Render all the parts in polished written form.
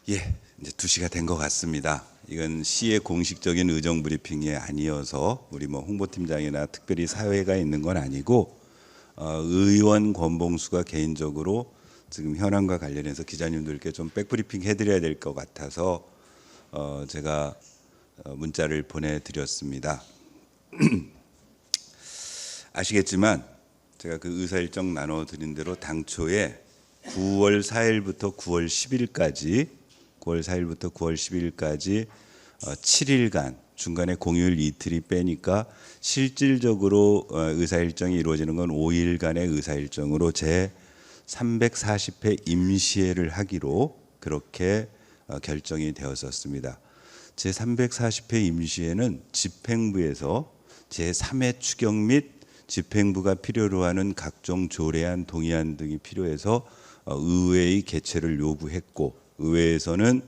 예, 이제 2시가 된 것 같습니다. 이건 시의 공식적인 의정 브리핑이 아니어서 우리 홍보팀장이나 특별히 사회가 있는 건 아니고 의원 권봉수가 개인적으로 지금 현안과 관련해서 기자님들께 좀 백브리핑 해드려야 될 것 같아서 제가 문자를 보내드렸습니다. 아시겠지만 제가 그 의사 일정 나눠드린 대로 당초에 9월 4일부터 9월 10일까지 7일간 중간에 공휴일 이틀이 빼니까 실질적으로 의사 일정이 이루어지는 건 5일간의 의사 일정으로 제 340회 임시회를 하기로 그렇게 결정이 되었었습니다. 제 340회 임시회는 집행부에서 제 3회 추경 및 집행부가 필요로 하는 각종 조례안, 동의안 등이 필요해서 의회의 개최를 요구했고, 의회에서는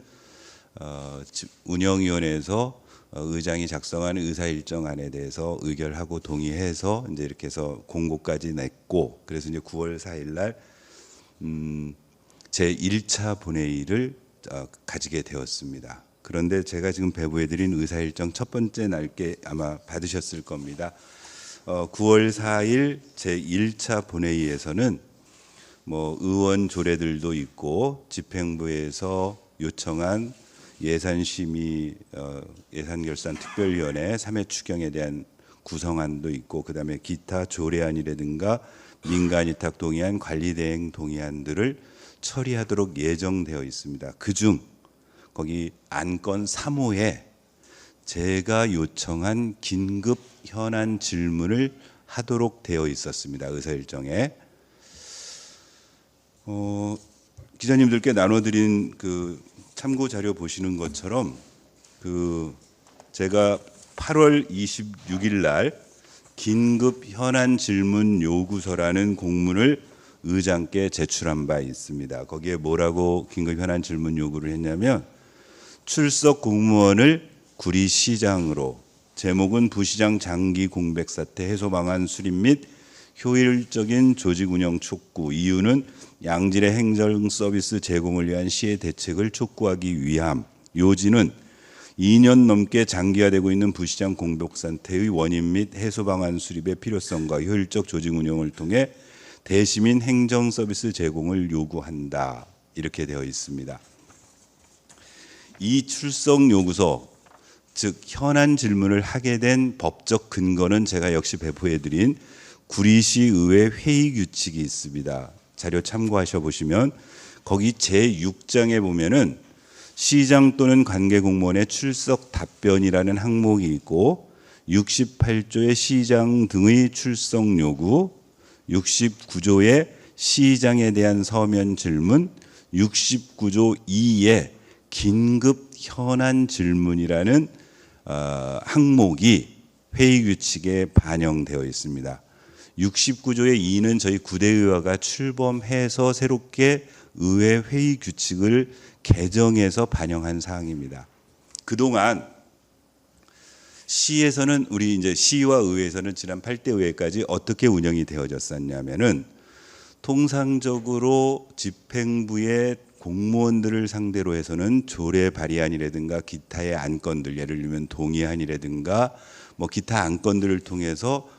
운영위원회에서 의장이 작성한 의사 일정안에 대해서 의결하고 동의해서 이제 이렇게 해서 공고까지 냈고, 그래서 이제 9월 4일 날 제 1차 본회의를 가지게 되었습니다. 그런데 제가 지금 배부해드린 의사 일정 첫 번째 날께 아마 받으셨을 겁니다. 9월 4일 제 1차 본회의에서는 의원 조례들도 있고 집행부에서 요청한 예산심의 예산결산특별위원회 3회 추경에 대한 구성안도 있고, 그다음에 기타 조례안이라든가 민간위탁 동의안, 관리대행 동의안들을 처리하도록 예정되어 있습니다. 그중 거기 안건 3호에 제가 요청한 긴급 현안 질문을 하도록 되어 있었습니다. 의사일정에. 기자님들께 나눠드린 그 참고 자료 보시는 것처럼 제가 8월 26일 날 긴급 현안 질문 요구서라는 공문을 의장께 제출한 바 있습니다. 거기에 뭐라고 긴급 현안 질문 요구를 했냐면, 출석 공무원을 구리시장으로, 제목은 부시장 장기 공백 사태 해소 방안 수립 및 효율적인 조직 운영 촉구, 이유는 양질의 행정 서비스 제공을 위한 시의 대책을 촉구하기 위함, 요지는 2년 넘게 장기화되고 있는 부시장 공백 사태의 원인 및 해소 방안 수립의 필요성과 효율적 조직 운영을 통해 대시민 행정 서비스 제공을 요구한다, 이렇게 되어 있습니다. 이 출석 요구서, 즉 현안 질문을 하게 된 법적 근거는 제가 역시 배포해드린 구리시의회 회의 규칙이 있습니다. 자료 참고하셔 보시면 거기 제6장에 보면은 시장 또는 관계 공무원의 출석 답변이라는 항목이 있고, 68조의 시장 등의 출석 요구, 69조의 시장에 대한 서면 질문, 69조 2의 긴급 현안 질문이라는 항목이 회의 규칙에 반영되어 있습니다. 69조의 2는 저희 구대의회가 출범해서 새롭게 의회 회의 규칙을 개정해서 반영한 사항입니다. 그동안 시에서는, 우리 이제 시와 의회에서는 지난 8대 의회까지 어떻게 운영이 되어졌었냐면은, 통상적으로 집행부의 공무원들을 상대로 해서는 조례 발의안이라든가 기타의 안건들, 예를 들면 동의안이라든가 기타 안건들을 통해서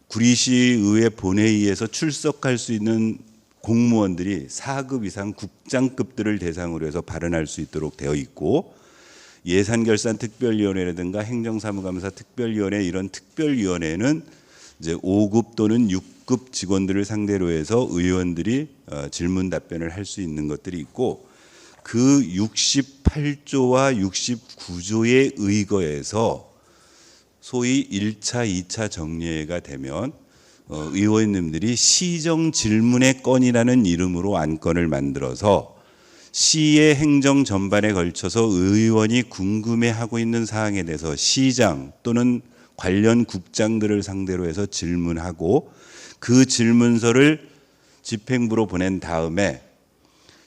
구리시의회 본회의에서 출석할 수 있는 공무원들이 4급 이상 국장급들을 대상으로 해서 발언할 수 있도록 되어 있고, 예산결산특별위원회라든가 행정사무감사 특별위원회, 이런 특별위원회는 이제 5급 또는 6급 직원들을 상대로 해서 의원들이 질문 답변을 할 수 있는 것들이 있고, 그 68조와 69조에 의거해서 소위 1차, 2차 정례가 되면 의원님들이 시정 질문의 건이라는 이름으로 안건을 만들어서 시의 행정 전반에 걸쳐서 의원이 궁금해하고 있는 사항에 대해서 시장 또는 관련 국장들을 상대로 해서 질문하고, 그 질문서를 집행부로 보낸 다음에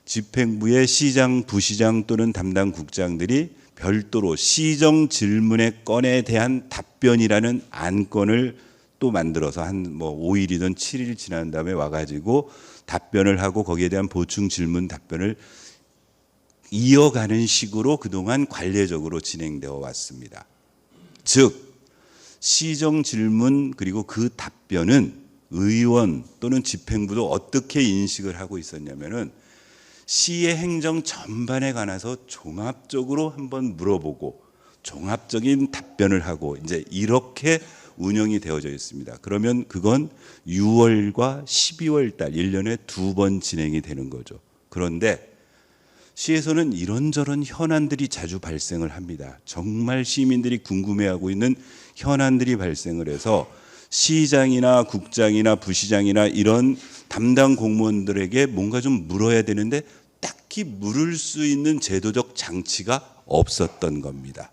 집행부의 시장, 부시장 또는 담당 국장들이 별도로 시정 질문의 건에 대한 답변이라는 안건을 또 만들어서 한 5일이든 7일 지난 다음에 와가지고 답변을 하고, 거기에 대한 보충 질문 답변을 이어가는 식으로 그동안 관례적으로 진행되어 왔습니다. 즉 시정 질문 그리고 그 답변은 의원 또는 집행부도 어떻게 인식을 하고 있었냐면은 시의 행정 전반에 관해서 종합적으로 한번 물어보고 종합적인 답변을 하고 이제 이렇게 운영이 되어져 있습니다. 그러면 그건 6월과 12월 달 1년에 2번 진행이 되는 거죠. 그런데 시에서는 이런저런 현안들이 자주 발생을 합니다. 정말 시민들이 궁금해하고 있는 현안들이 발생을 해서 시장이나 국장이나 부시장이나 이런 담당 공무원들에게 뭔가 좀 물어야 되는데 딱히 물을 수 있는 제도적 장치가 없었던 겁니다.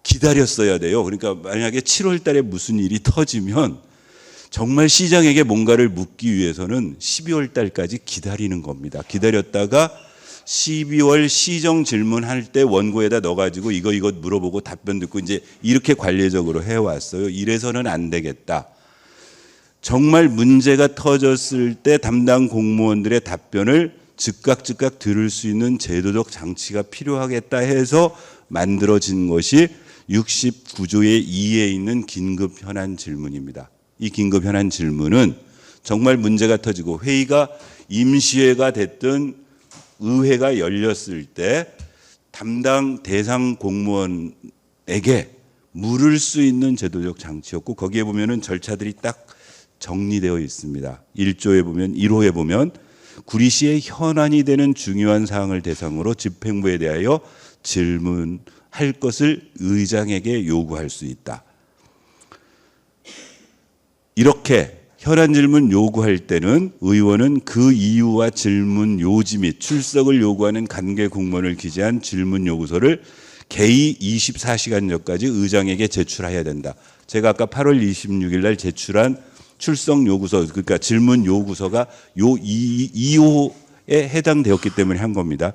기다렸어야 돼요. 그러니까 만약에 7월 달에 무슨 일이 터지면 정말 시장에게 뭔가를 묻기 위해서는 12월 달까지 기다리는 겁니다. 기다렸다가 12월 시정 질문할 때 원고에다 넣어가지고 이거 물어보고 답변 듣고 이제 이렇게 관례적으로 해왔어요. 이래서는 안 되겠다. 정말 문제가 터졌을 때 담당 공무원들의 답변을 즉각 들을 수 있는 제도적 장치가 필요하겠다 해서 만들어진 것이 69조의 2에 있는 긴급 현안 질문입니다. 이 긴급 현안 질문은 정말 문제가 터지고 회의가 임시회가 됐든 의회가 열렸을 때 담당 대상 공무원에게 물을 수 있는 제도적 장치였고 거기에 보면은 절차들이 딱 정리되어 있습니다. 1조에 보면 1호에 보면 구리시의 현안이 되는 중요한 사항을 대상으로 집행부에 대하여 질문할 것을 의장에게 요구할 수 있다. 이렇게 현안 질문 요구할 때는 의원은 그 이유와 질문 요지 및 출석을 요구하는 관계 공무원을 기재한 질문 요구서를 개의 24시간 전까지 의장에게 제출해야 된다. 제가 아까 8월 26일 날 제출한 출석 요구서 그러니까 질문 요구서가 요 2호에 해당되었기 때문에 한 겁니다.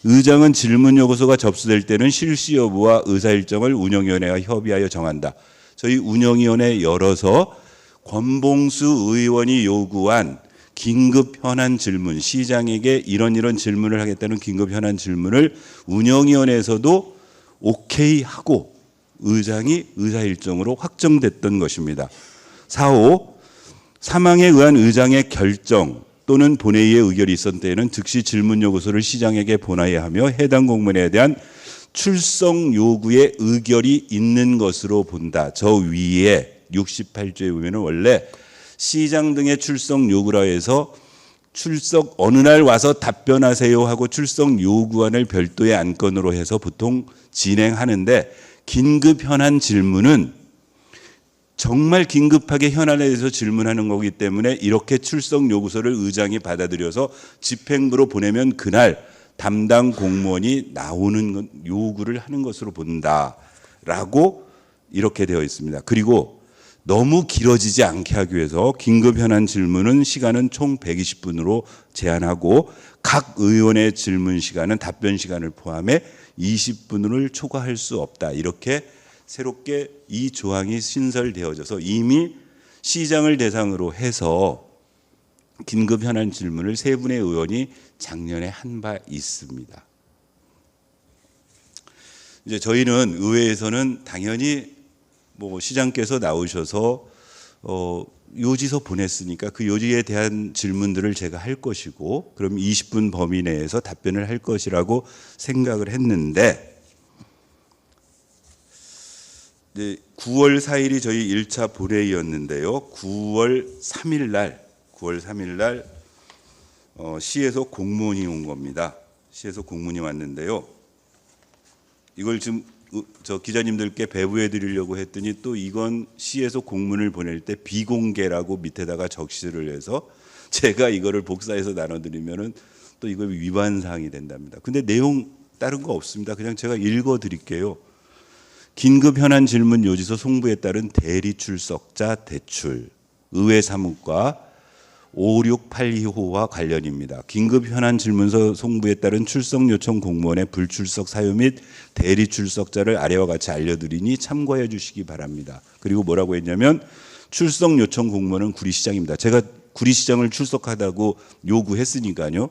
의장은 질문 요구서가 접수될 때는 실시 여부와 의사 일정을 운영위원회와 협의하여 정한다. 저희 운영위원회 열어서 권봉수 의원이 요구한 긴급 현안 질문, 시장에게 이런 질문을 하겠다는 긴급 현안 질문을 운영위원회에서도 오케이 하고 의장이 의사 일정으로 확정됐던 것입니다. 4호 사망에 의한 의장의 결정 또는 본회의의 의결이 있었던 때에는 즉시 질문 요구서를 시장에게 보내야 하며 해당 공무원에 대한 출석 요구의 의결이 있는 것으로 본다. 저 위에 68조에 보면은 원래 시장 등의 출석 요구라 해서 출석 어느 날 와서 답변하세요 하고 출석 요구안을 별도의 안건으로 해서 보통 진행하는데 긴급 현안 질문은 정말 긴급하게 현안에 대해서 질문하는 거기 때문에 이렇게 출석 요구서를 의장이 받아들여서 집행부로 보내면 그날 담당 공무원이 나오는 요구를 하는 것으로 본다라고 이렇게 되어 있습니다. 그리고 너무 길어지지 않게 하기 위해서 긴급 현안 질문은 시간은 총 120분으로 제한하고 각 의원의 질문 시간은 답변 시간을 포함해 20분을 초과할 수 없다. 이렇게 새롭게 이 조항이 신설되어져서 이미 시장을 대상으로 해서 긴급 현안 질문을 3분의 의원이 작년에 한 바 있습니다. 이제 저희는 의회에서는 당연히 뭐 시장께서 나오셔서 요지서 보냈으니까 그 요지에 대한 질문들을 제가 할 것이고 그럼 20분 범위 내에서 답변을 할 것이라고 생각을 했는데 9월 4일이 저희 1차 본회의였는데요. 9월 3일 날 시에서 공무원이 온 겁니다. 시에서 공무원이 왔는데요. 이걸 지금 저 기자님들께 배부해 드리려고 했더니 또 이건 시에서 공문을 보낼 때 비공개라고 밑에다가 적시를 해서 제가 이거를 복사해서 나눠드리면은 또 이거 위반 사항이 된답니다. 근데 내용 다른 거 없습니다. 그냥 제가 읽어 드릴게요. 긴급 현안 질문 요지서 송부에 따른 대리 출석자 대출 의회 사무과 5682호와 관련입니다. 긴급 현안 질문서 송부에 따른 출석 요청 공무원의 불출석 사유 및 대리 출석자를 아래와 같이 알려드리니 참고해 주시기 바랍니다. 그리고 뭐라고 했냐면 출석 요청 공무원은 구리시장입니다. 제가 구리시장을 출석하다고 요구했으니까요.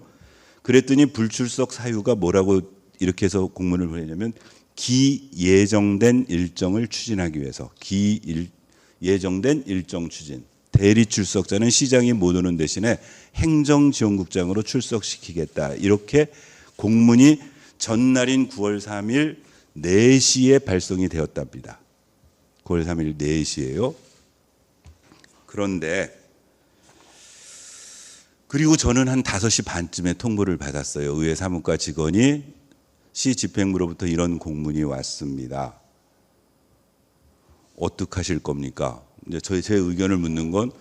그랬더니 불출석 사유가 뭐라고 이렇게 해서 공문을 보내냐면 기예정된 일정을 추진하기 위해서 예정된 일정 추진. 대리 출석자는 시장이 못 오는 대신에 행정지원국장으로 출석시키겠다. 이렇게 공문이 전날인 9월 3일 4시에 발송이 되었답니다. 9월 3일 4시에요. 그런데 그리고 저는 한 5시 반쯤에 통보를 받았어요. 의회 사무과 직원이 시 집행부로부터 이런 공문이 왔습니다. 어떡하실 겁니까? 이제 제 의견을 묻는 건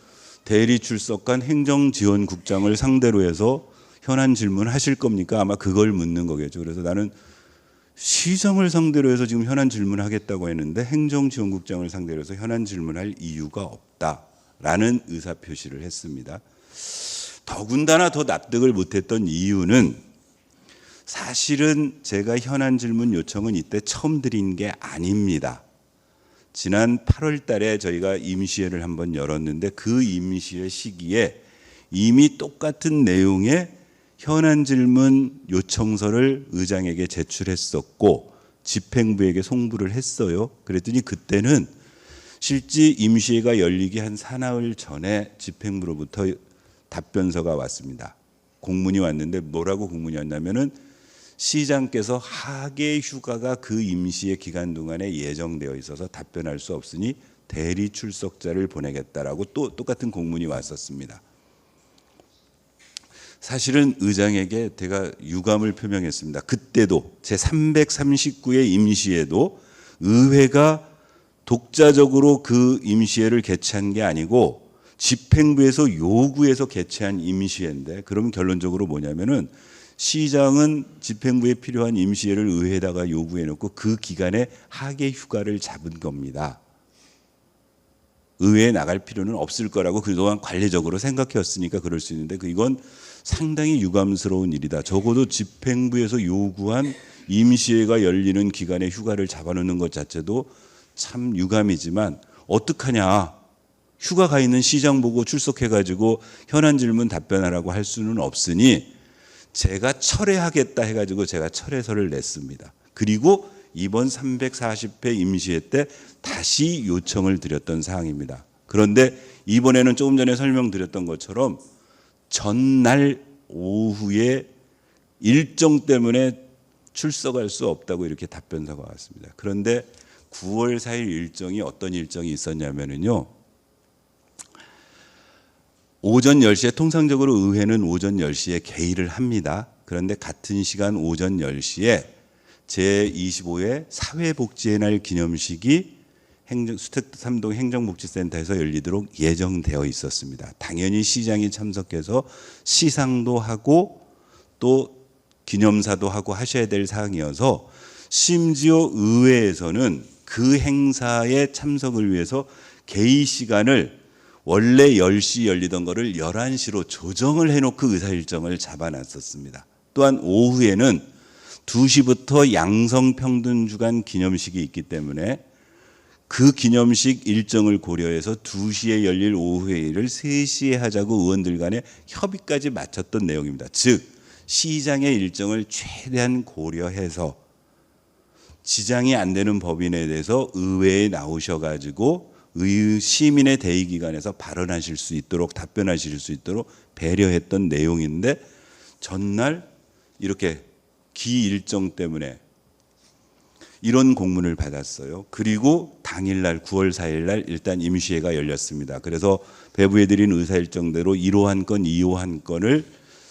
대리 출석한 행정지원국장을 상대로 해서 현안 질문하실 겁니까? 아마 그걸 묻는 거겠죠. 그래서 나는 시장을 상대로 해서 지금 현안 질문하겠다고 했는데 행정지원국장을 상대로 해서 현안 질문할 이유가 없다라는 의사표시를 했습니다. 더군다나 더 납득을 못했던 이유는 사실은 제가 현안 질문 요청은 이때 처음 드린 게 아닙니다. 지난 8월 달에 저희가 임시회를 한번 열었는데 그 임시회 시기에 이미 똑같은 내용의 현안 질문 요청서를 의장에게 제출했었고 집행부에게 송부를 했어요. 그랬더니 그때는 실제 임시회가 열리기 한 사나흘 전에 집행부로부터 답변서가 왔습니다. 공문이 왔는데 뭐라고 공문이 왔냐면은 시장께서 하계 휴가가 그 임시회 기간 동안에 예정되어 있어서 답변할 수 없으니 대리 출석자를 보내겠다라고 또 똑같은 공문이 왔었습니다. 사실은 의장에게 제가 유감을 표명했습니다. 그때도 제 339회 임시회도 의회가 독자적으로 그 임시회를 개최한 게 아니고 집행부에서 요구해서 개최한 임시회인데 그러면 결론적으로 뭐냐면은 시장은 집행부에 필요한 임시회를 의회에다가 요구해놓고 그 기간에 하계 휴가를 잡은 겁니다. 의회에 나갈 필요는 없을 거라고 그동안 관례적으로 생각해왔으니까 그럴 수 있는데 이건 상당히 유감스러운 일이다. 적어도 집행부에서 요구한 임시회가 열리는 기간에 휴가를 잡아놓는 것 자체도 참 유감이지만 어떡하냐. 휴가 가 있는 시장 보고 출석해가지고 현안 질문 답변하라고 할 수는 없으니 제가 철회하겠다 해가지고 제가 철회서를 냈습니다. 그리고 이번 340회 임시회 때 다시 요청을 드렸던 사항입니다. 그런데 이번에는 조금 전에 설명드렸던 것처럼 전날 오후에 일정 때문에 출석할 수 없다고 이렇게 답변서가 왔습니다. 그런데 9월 4일 일정이 어떤 일정이 있었냐면요. 오전 10시에 통상적으로 의회는 오전 10시에 개의를 합니다. 그런데 같은 시간 오전 10시에 제25회 사회복지의 날 기념식이 수택 3동 행정복지센터에서 열리도록 예정되어 있었습니다. 당연히 시장이 참석해서 시상도 하고 또 기념사도 하고 하셔야 될 사항이어서 심지어 의회에서는 그 행사에 참석을 위해서 개의 시간을 원래 10시 열리던 거를 11시로 조정을 해놓고 의사 일정을 잡아놨었습니다. 또한 오후에는 2시부터 양성평등주간 기념식이 있기 때문에 그 기념식 일정을 고려해서 2시에 열릴 오후회의를 3시에 하자고 의원들 간에 협의까지 마쳤던 내용입니다. 즉 시장의 일정을 최대한 고려해서 지장이 안 되는 법인에 대해서 의회에 나오셔가지고 시민의 대의기관에서 발언하실 수 있도록 답변하실 수 있도록 배려했던 내용인데 전날 이렇게 기일정 때문에 이런 공문을 받았어요. 그리고 당일날 9월 4일날 일단 임시회가 열렸습니다. 그래서 배부해드린 의사일정대로 1호 한 건, 2호 한 건을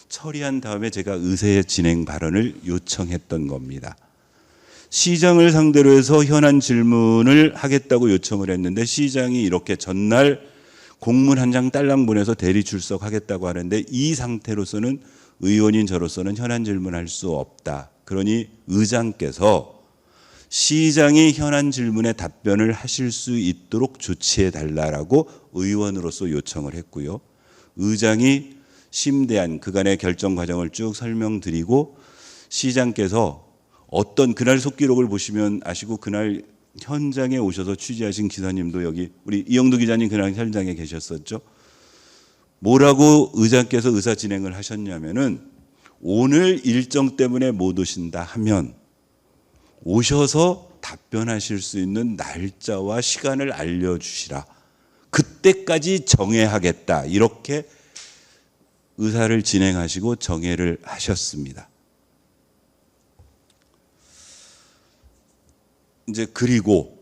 처리한 다음에 제가 의회 진행 발언을 요청했던 겁니다. 시장을 상대로 해서 현안 질문을 하겠다고 요청을 했는데 시장이 이렇게 전날 공문 한 장 딸랑 보내서 대리 출석하겠다고 하는데 이 상태로서는 의원인 저로서는 현안 질문할 수 없다. 그러니 의장께서 시장이 현안 질문에 답변을 하실 수 있도록 조치해 달라고 의원으로서 요청을 했고요. 의장이 심대한 그간의 결정 과정을 쭉 설명드리고 시장께서 어떤 그날 속기록을 보시면 아시고 그날 현장에 오셔서 취재하신 기사님도 여기 우리 이영두 기자님 그날 현장에 계셨었죠. 뭐라고 의장께서 의사 진행을 하셨냐면은 오늘 일정 때문에 못 오신다 하면 오셔서 답변하실 수 있는 날짜와 시간을 알려주시라. 그때까지 정회하겠다. 이렇게 의사를 진행하시고 정회를 하셨습니다. 이제 그리고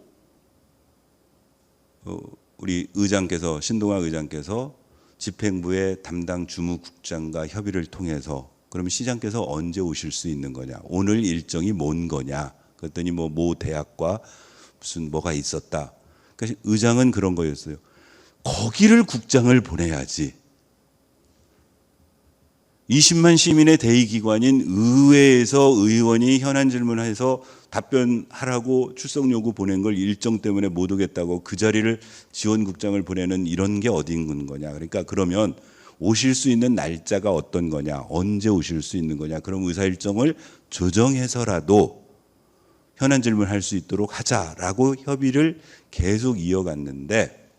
우리 의장께서, 신동아 의장께서 집행부의 담당 주무국장과 협의를 통해서 그러면 시장께서 언제 오실 수 있는 거냐, 오늘 일정이 뭔 거냐 그랬더니 모 대학과 무슨 뭐가 있었다. 그러니까 의장은 그런 거였어요. 거기를 국장을 보내야지. 20만 시민의 대의기관인 의회에서 의원이 현안 질문해서 답변하라고 출석 요구 보낸 걸 일정 때문에 못 오겠다고 그 자리를 지원국장을 보내는 이런 게 어디 있는 거냐. 그러니까 그러면 오실 수 있는 날짜가 어떤 거냐, 언제 오실 수 있는 거냐, 그럼 의사 일정을 조정해서라도 현안 질문할 수 있도록 하자라고 협의를 계속 이어갔는데,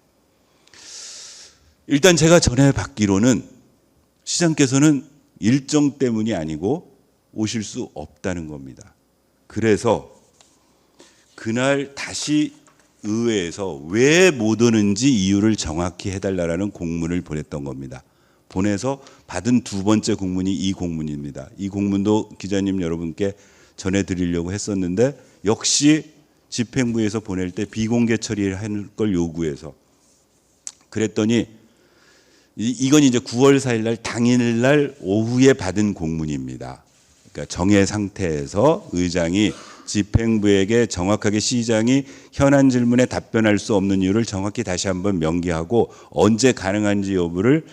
일단 제가 전해 받기로는 시장께서는 일정 때문이 아니고 오실 수 없다는 겁니다. 그래서 그날 다시 의회에서 왜 못 오는지 이유를 정확히 해달라는 공문을 보냈던 겁니다. 보내서 받은 두 번째 공문이 이 공문입니다. 이 공문도 기자님 여러분께 전해드리려고 했었는데 역시 집행부에서 보낼 때 비공개 처리할 걸 요구해서 그랬더니 이건 이제 9월 4일 날 당일날 오후에 받은 공문입니다. 그러니까 정해 상태에서 의장이 집행부에게 정확하게 시장이 현안 질문에 답변할 수 없는 이유를 정확히 다시 한번 명기하고 언제 가능한지 여부를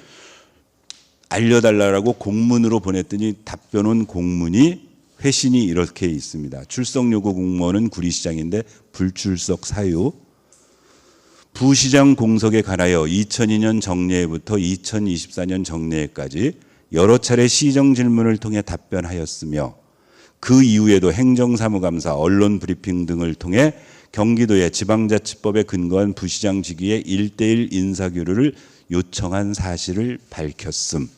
알려달라고 공문으로 보냈더니 답변 온 공문이 회신이 이렇게 있습니다. 출석 요구 공무원은 구리시장인데 불출석 사유. 부시장 공석에 관하여 2002년 정례회부터 2024년 정례회까지 여러 차례 시정 질문을 통해 답변하였으며 그 이후에도 행정사무감사, 언론 브리핑 등을 통해 경기도의 지방자치법에 근거한 부시장 직위의 1:1 인사교류를 요청한 사실을 밝혔음.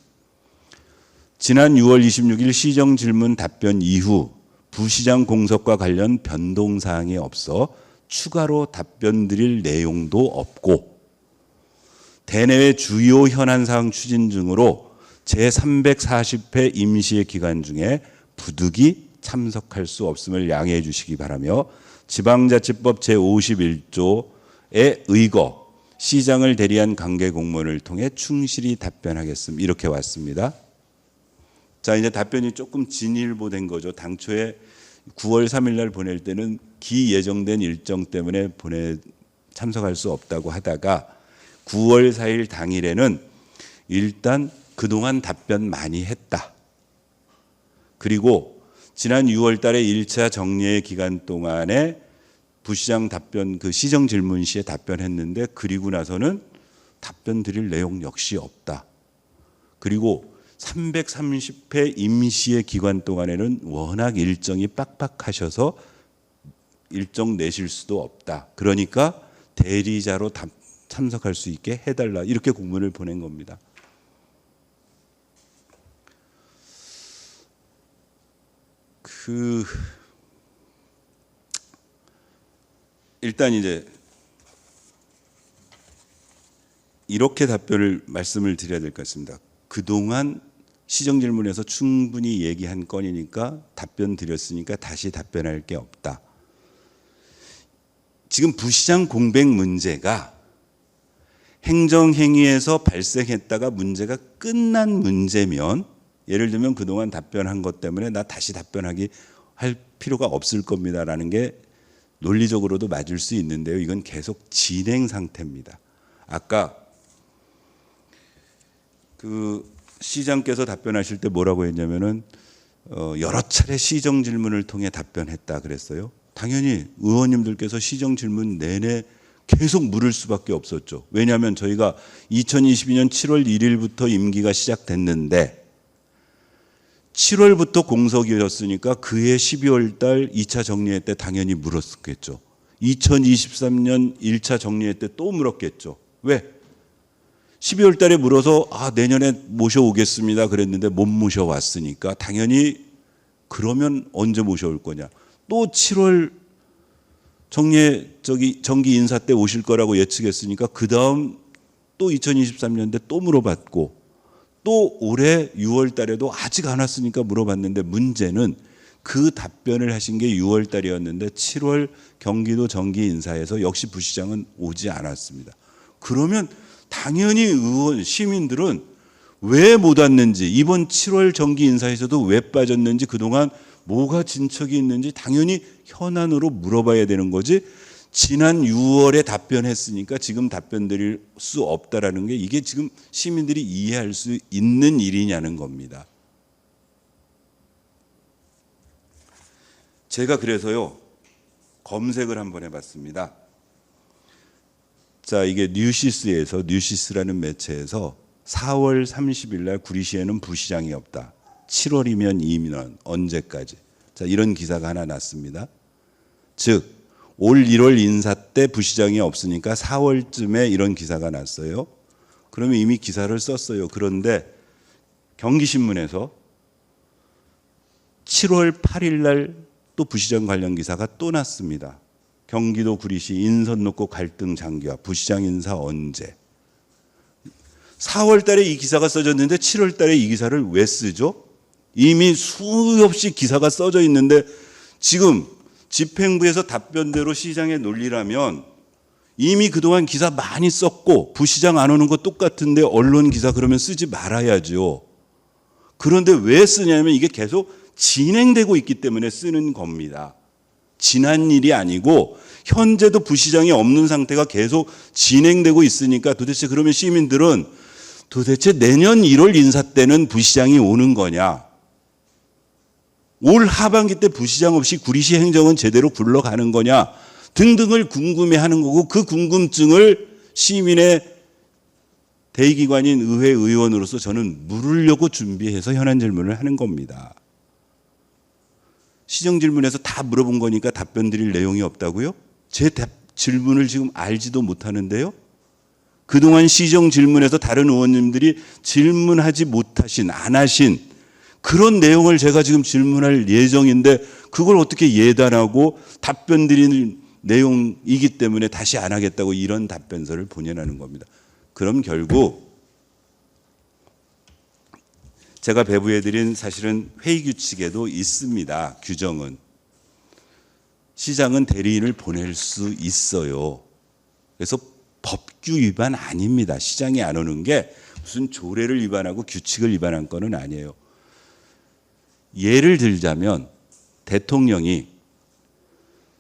지난 6월 26일 시정 질문 답변 이후 부시장 공석과 관련 변동사항이 없어 추가로 답변 드릴 내용도 없고 대내외 주요 현안사항 추진 중으로 제340회 임시회 기간 중에 부득이 참석할 수 없음을 양해해 주시기 바라며 지방자치법 제51조에 의거 시장을 대리한 관계 공무원을 통해 충실히 답변하겠음. 이렇게 왔습니다. 자, 이제 답변이 조금 진일보된 거죠. 당초에 9월 3일 날 보낼 때는 기 예정된 일정 때문에 참석할 수 없다고 하다가 9월 4일 당일에는 일단 그동안 답변 많이 했다. 그리고 지난 6월 달에 1차 정례 기간 동안에 부시장 답변 그 시정 질문 시에 답변했는데 그리고 나서는 답변 드릴 내용 역시 없다. 그리고 330회 임시의 기간 동안에는 워낙 일정이 빡빡하셔서 일정 내실 수도 없다. 그러니까 대리자로 참석할 수 있게 해달라. 이렇게 공문을 보낸 겁니다. 일단 이제 이렇게 말씀을 드려야 될 것 같습니다. 그동안 시정질문에서 충분히 얘기한 건이니까 답변 드렸으니까 다시 답변할 게 없다. 지금 부시장 공백 문제가 행정행위에서 발생했다가 문제가 끝난 문제면 예를 들면 그동안 답변한 것 때문에 나 다시 답변하기 할 필요가 없을 겁니다라는 게 논리적으로도 맞을 수 있는데요. 이건 계속 진행 상태입니다. 아까 시장께서 답변하실 때 뭐라고 했냐면은 여러 차례 시정 질문을 통해 답변했다 그랬어요. 당연히 의원님들께서 시정 질문 내내 계속 물을 수밖에 없었죠. 왜냐하면 저희가 2022년 7월 1일부터 임기가 시작됐는데 7월부터 공석이었으니까 그해 12월 달 2차 정리회 때 당연히 물었겠죠. 2023년 1차 정리회 때 또 물었겠죠. 왜? 12월 달에 물어서 내년에 모셔오겠습니다 그랬는데 못 모셔왔으니까 당연히 그러면 언제 모셔올 거냐. 또 7월 정기 인사 때 오실 거라고 예측했으니까 그다음 또 2023년대 또 물어봤고 또 올해 6월 달에도 아직 안 왔으니까 물어봤는데 문제는 그 답변을 하신 게 6월 달이었는데 7월 경기도 정기 인사에서 역시 부시장은 오지 않았습니다. 그러면 당연히 시민들은 왜 못 왔는지, 이번 7월 정기 인사에서도 왜 빠졌는지, 그동안 뭐가 진척이 있는지 당연히 현안으로 물어봐야 되는 거지. 지난 6월에 답변했으니까 지금 답변 드릴 수 없다라는 게 이게 지금 시민들이 이해할 수 있는 일이냐는 겁니다. 제가 그래서요 검색을 한번 해봤습니다. 자, 이게 뉴시스라는 매체에서 4월 30일 날 구리시에는 부시장이 없다. 7월이면 이면 언제까지? 자, 이런 기사가 하나 났습니다. 즉, 올 1월 인사 때 부시장이 없으니까 4월쯤에 이런 기사가 났어요. 그러면 이미 기사를 썼어요. 그런데 경기신문에서 7월 8일 날 또 부시장 관련 기사가 또 났습니다. 경기도 구리시 인선 놓고 갈등 장기화, 부시장 인사 언제? 4월 달에 이 기사가 써졌는데 7월 달에 이 기사를 왜 쓰죠? 이미 수없이 기사가 써져 있는데 지금 집행부에서 답변대로 시장의 논리라면 이미 그동안 기사 많이 썼고 부시장 안 오는 거 똑같은데 언론 기사 그러면 쓰지 말아야죠. 그런데 왜 쓰냐면 이게 계속 진행되고 있기 때문에 쓰는 겁니다. 지난 일이 아니고 현재도 부시장이 없는 상태가 계속 진행되고 있으니까 도대체 그러면 시민들은 도대체 내년 1월 인사 때는 부시장이 오는 거냐? 올 하반기 때 부시장 없이 구리시 행정은 제대로 굴러가는 거냐? 등등을 궁금해하는 거고 그 궁금증을 시민의 대의기관인 의회 의원으로서 저는 물으려고 준비해서 현안 질문을 하는 겁니다. 시정 질문에서 다 물어본 거니까 답변 드릴 내용이 없다고요? 제 질문을 지금 알지도 못하는데요. 그동안 시정 질문에서 다른 의원님들이 질문하지 못하신, 안 하신 그런 내용을 제가 지금 질문할 예정인데 그걸 어떻게 예단하고 답변 드리는 내용이기 때문에 다시 안 하겠다고 이런 답변서를 보내라는 겁니다. 그럼 결국 제가 배부해드린 사실은 회의규칙에도 있습니다. 규정은. 시장은 대리인을 보낼 수 있어요. 그래서 법규 위반 아닙니다. 시장이 안 오는 게 무슨 조례를 위반하고 규칙을 위반한 거는 아니에요. 예를 들자면 대통령이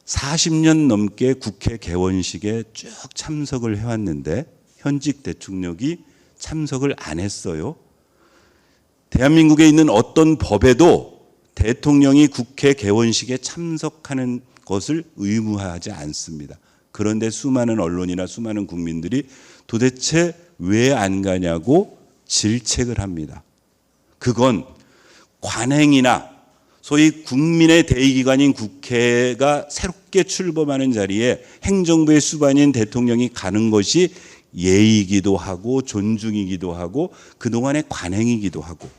40년 넘게 국회 개원식에 쭉 참석을 해왔는데 현직 대통령이 참석을 안 했어요. 대한민국에 있는 어떤 법에도 대통령이 국회 개원식에 참석하는 것을 의무화하지 않습니다. 그런데 수많은 언론이나 수많은 국민들이 도대체 왜 안 가냐고 질책을 합니다. 그건 관행이나 소위 국민의 대의기관인 국회가 새롭게 출범하는 자리에 행정부의 수반인 대통령이 가는 것이 예의이기도 하고 존중이기도 하고 그동안의 관행이기도 하고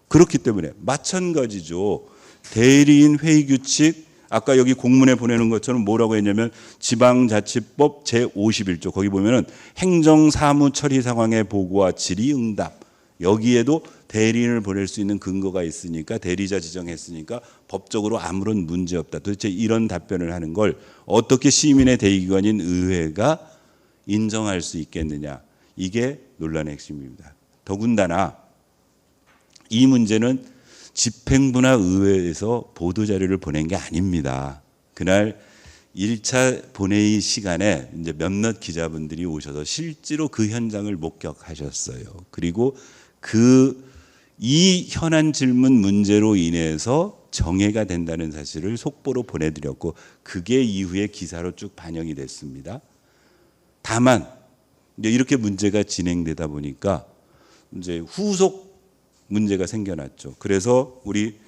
그렇기 때문에 마찬가지죠. 대리인 회의규칙 아까 여기 공문에 보내는 것처럼 뭐라고 했냐면 지방자치법 제51조 거기 보면은 행정사무 처리 상황의 보고와 질의응답 여기에도 대리인을 보낼 수 있는 근거가 있으니까 대리자 지정했으니까 법적으로 아무런 문제 없다. 도대체 이런 답변을 하는 걸 어떻게 시민의 대의기관인 의회가 인정할 수 있겠느냐. 이게 논란의 핵심입니다. 더군다나 이 문제는 집행부나 의회에서 보도자료를 보낸 게 아닙니다. 그날 1차 본회의 시간에 이제 몇몇 기자분들이 오셔서 실제로 그 현장을 목격하셨어요. 그리고 이 현안 질문 문제로 인해서 정해가 된다는 사실을 속보로 보내드렸고 그게 이후에 기사로 쭉 반영이 됐습니다. 다만 이제 이렇게 문제가 진행되다 보니까 이제 후속 문제가 생겨났죠. 그래서 우리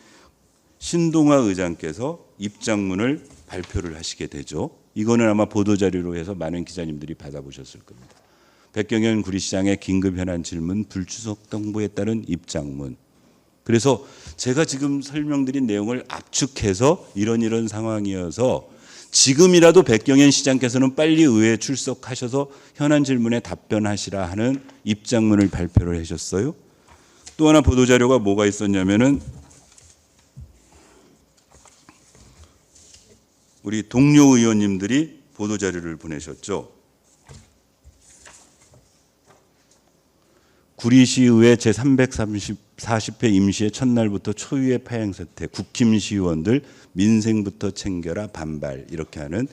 신동아 의장께서 입장문을 발표를 하시게 되죠. 이거는 아마 보도자료로 해서 많은 기자님들이 받아보셨을 겁니다. 백경현 구리시장의 긴급 현안 질문 불출석 통보에 따른 입장문. 그래서 제가 지금 설명드린 내용을 압축해서 이런 상황이어서 지금이라도 백경현 시장께서는 빨리 의회에 출석하셔서 현안 질문에 답변하시라 하는 입장문을 발표를 하셨어요. 또 하나 보도자료가 뭐가 있었냐면은 우리 동료 의원님들이 보도자료를 보내셨죠. 구리시의회 제340회 임시회 첫날부터 초유의 파행 사태, 국힘 시의원들 민생부터 챙겨라 반발 이렇게 하는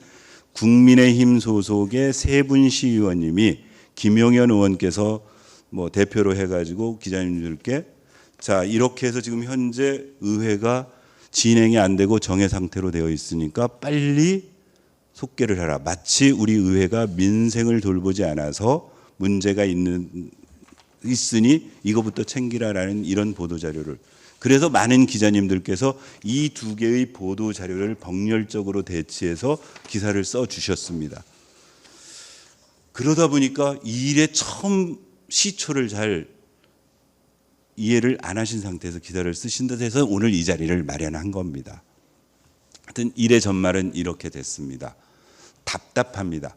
국민의힘 소속의 세 분 시의원님이 김용현 의원께서 뭐 대표로 해가지고 기자님들께 자 이렇게 해서 지금 현재 의회가 진행이 안 되고 정해 상태로 되어 있으니까 빨리 속개를 해라. 마치 우리 의회가 민생을 돌보지 않아서 문제가 있으니 이거부터 챙기라라는 이런 보도자료를 그래서 많은 기자님들께서 이 두 개의 보도자료를 병렬적으로 대치해서 기사를 써주셨습니다. 그러다 보니까 이 일에 처음 시초를 잘 이해를 안 하신 상태에서 기사를 쓰신 듯해서 오늘 이 자리를 마련한 겁니다. 하여튼 일의 전말은 이렇게 됐습니다. 답답합니다.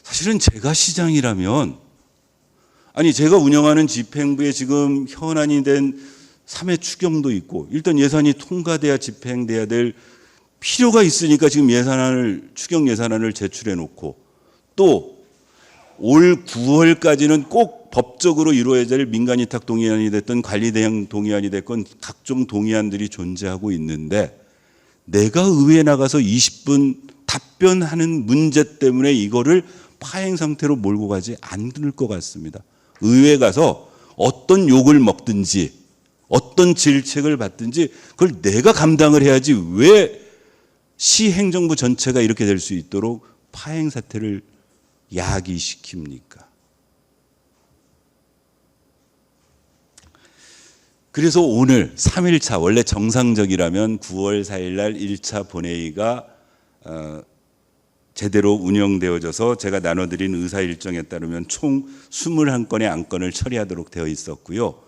사실은 제가 시장이라면 아니 제가 운영하는 집행부에 지금 현안이 된 3회 추경도 있고 일단 예산이 통과돼야 집행돼야 될 필요가 있으니까 지금 추경 예산안을 제출해 놓고 또 올 9월까지는 꼭 법적으로 이루어야 될 민간위탁 동의안이 됐든 관리대행 동의안이 됐건 각종 동의안들이 존재하고 있는데 내가 의회에 나가서 20분 답변하는 문제 때문에 이거를 파행 상태로 몰고 가지 않을 것 같습니다. 의회에 가서 어떤 욕을 먹든지 어떤 질책을 받든지 그걸 내가 감당을 해야지 왜 시행정부 전체가 이렇게 될 수 있도록 파행 사태를 야기시킵니까? 그래서 오늘 3일차 원래 정상적이라면 9월 4일 날 1차 본회의가 제대로 운영되어져서 제가 나눠드린 의사 일정에 따르면 총 21건의 안건을 처리하도록 되어 있었고요.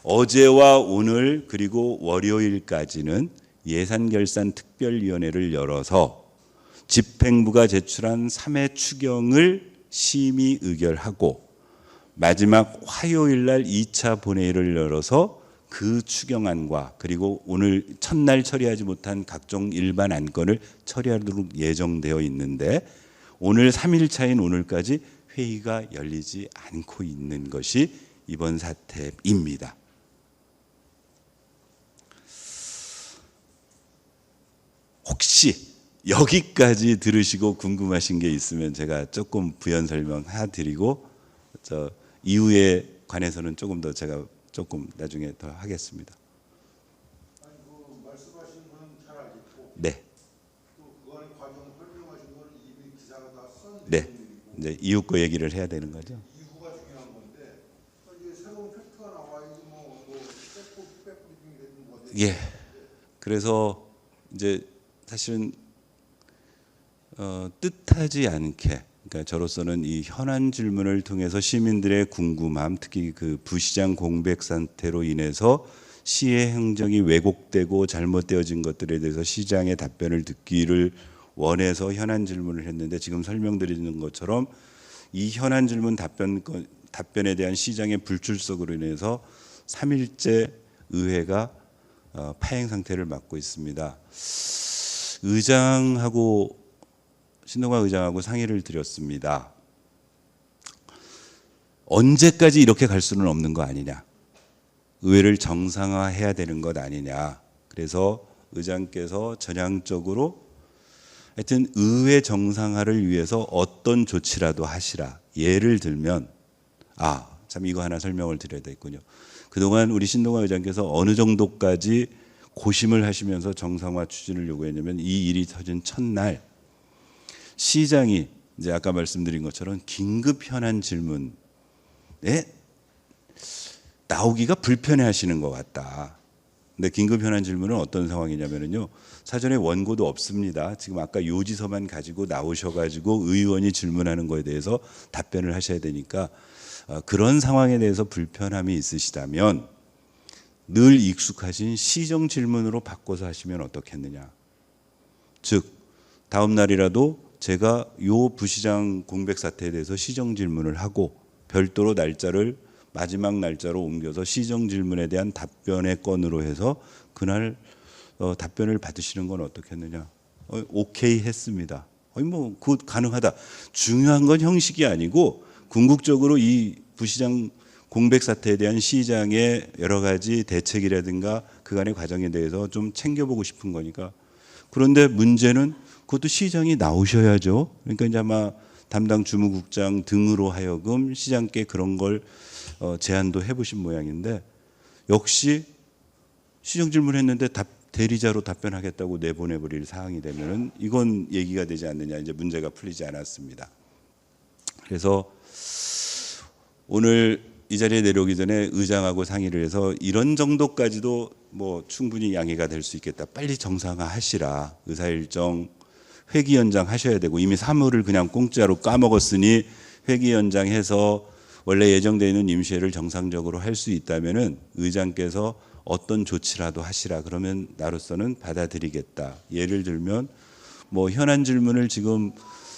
어제와 오늘 그리고 월요일까지는 예산결산특별위원회를 열어서 집행부가 제출한 3회 추경을 심의 의결하고 마지막 화요일 날 2차 본회의를 열어서 그 추경안과 그리고 오늘 첫날 처리하지 못한 각종 일반 안건을 처리하도록 예정되어 있는데 오늘 3일차인 오늘까지 회의가 열리지 않고 있는 것이 이번 사태입니다. 혹시 여기까지 들으시고 궁금하신 게 있으면 제가 조금 부연 설명해드리고 이후에 관해서는 조금 더 제가 조금 나중에 더 하겠습니다. 아니, 말씀하신 건 잘 알겠고, 네. 또 그거의 과정 설명하신 건 이미 기사가 다 썼는데 네. 이제 이후 거 얘기를 해야 되는 거죠. 이후가 중요한 건데 이제 새로운 팩트가 나와야지 빼뿌리핑이 되는 건데. 예. 그래서 이제 사실은 뜻하지 않게 그러니까 저로서는 이 현안 질문을 통해서 시민들의 궁금함, 특히 그 부시장 공백 상태로 인해서 시의 행정이 왜곡되고 잘못되어진 것들에 대해서 시장의 답변을 듣기를 원해서 현안 질문을 했는데 지금 설명드리는 것처럼 이 현안 질문 답변에 대한 시장의 불출석으로 인해서 3일째 의회가 파행 상태를 맞고 있습니다. 신동관 의장하고 상의를 드렸습니다. 언제까지 이렇게 갈 수는 없는 거 아니냐. 의회를 정상화해야 되는 것 아니냐. 그래서 의장께서 전향적으로 하여튼 의회 정상화를 위해서 어떤 조치라도 하시라. 예를 들면 참 이거 하나 설명을 드려야 되겠군요. 그동안 우리 신동관 의장께서 어느 정도까지 고심을 하시면서 정상화 추진을 요구했냐면 이 일이 터진 첫날 시장이 이제 아까 말씀드린 것처럼 긴급 현안 질문에 나오기가 불편해하시는 것 같다. 근데 긴급 현안 질문은 어떤 상황이냐면요. 사전에 원고도 없습니다. 지금 아까 요지서만 가지고 나오셔가지고 의원이 질문하는 거에 대해서 답변을 하셔야 되니까 그런 상황에 대해서 불편함이 있으시다면 늘 익숙하신 시정 질문으로 바꿔서 하시면 어떻겠느냐. 즉 다음 날이라도 제가 요 부시장 공백 사태에 대해서 시정 질문을 하고 별도로 날짜를 마지막 날짜로 옮겨서 시정 질문에 대한 답변의 건으로 해서 그날 답변을 받으시는 건 어떻겠느냐. 오케이 했습니다. 뭐 그것 가능하다. 중요한 건 형식이 아니고 궁극적으로 이 부시장 공백 사태에 대한 시장의 여러 가지 대책이라든가 그간의 과정에 대해서 좀 챙겨보고 싶은 거니까. 그런데 문제는 그것도 시장이 나오셔야죠. 그러니까 이제 아마 담당 주무국장 등으로 하여금 시장께 그런 걸 제안도 해보신 모양인데 역시 시정 질문했는데 대리자로 답변하겠다고 내보내버릴 사항이 되면은 이건 얘기가 되지 않느냐. 이제 문제가 풀리지 않았습니다. 그래서 오늘 이 자리에 내려오기 전에 의장하고 상의를 해서 이런 정도까지도 뭐 충분히 양해가 될 수 있겠다. 빨리 정상화하시라. 의사일정 회기 연장하셔야 되고 이미 사무를 그냥 공짜로 까먹었으니 회기 연장해서 원래 예정되어 있는 임시회를 정상적으로 할 수 있다면은 의장께서 어떤 조치라도 하시라. 그러면 나로서는 받아들이겠다. 예를 들면 뭐 현안 질문을 지금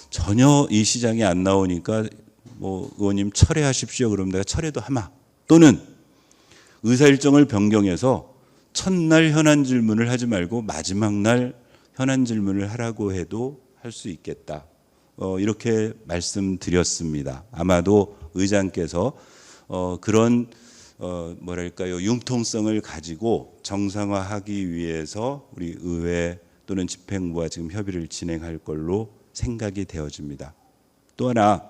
전혀 이 시장에 안 나오니까 뭐 의원님 철회하십시오. 그러면 내가 철회도 하마. 또는 의사 일정을 변경해서 첫날 현안 질문을 하지 말고 마지막 날 현안 질문을 하라고 해도 할 수 있겠다. 이렇게 말씀드렸습니다. 아마도 의장께서 그런 뭐랄까요 융통성을 가지고 정상화하기 위해서 우리 의회 또는 집행부와 지금 협의를 진행할 걸로 생각이 되어집니다. 또 하나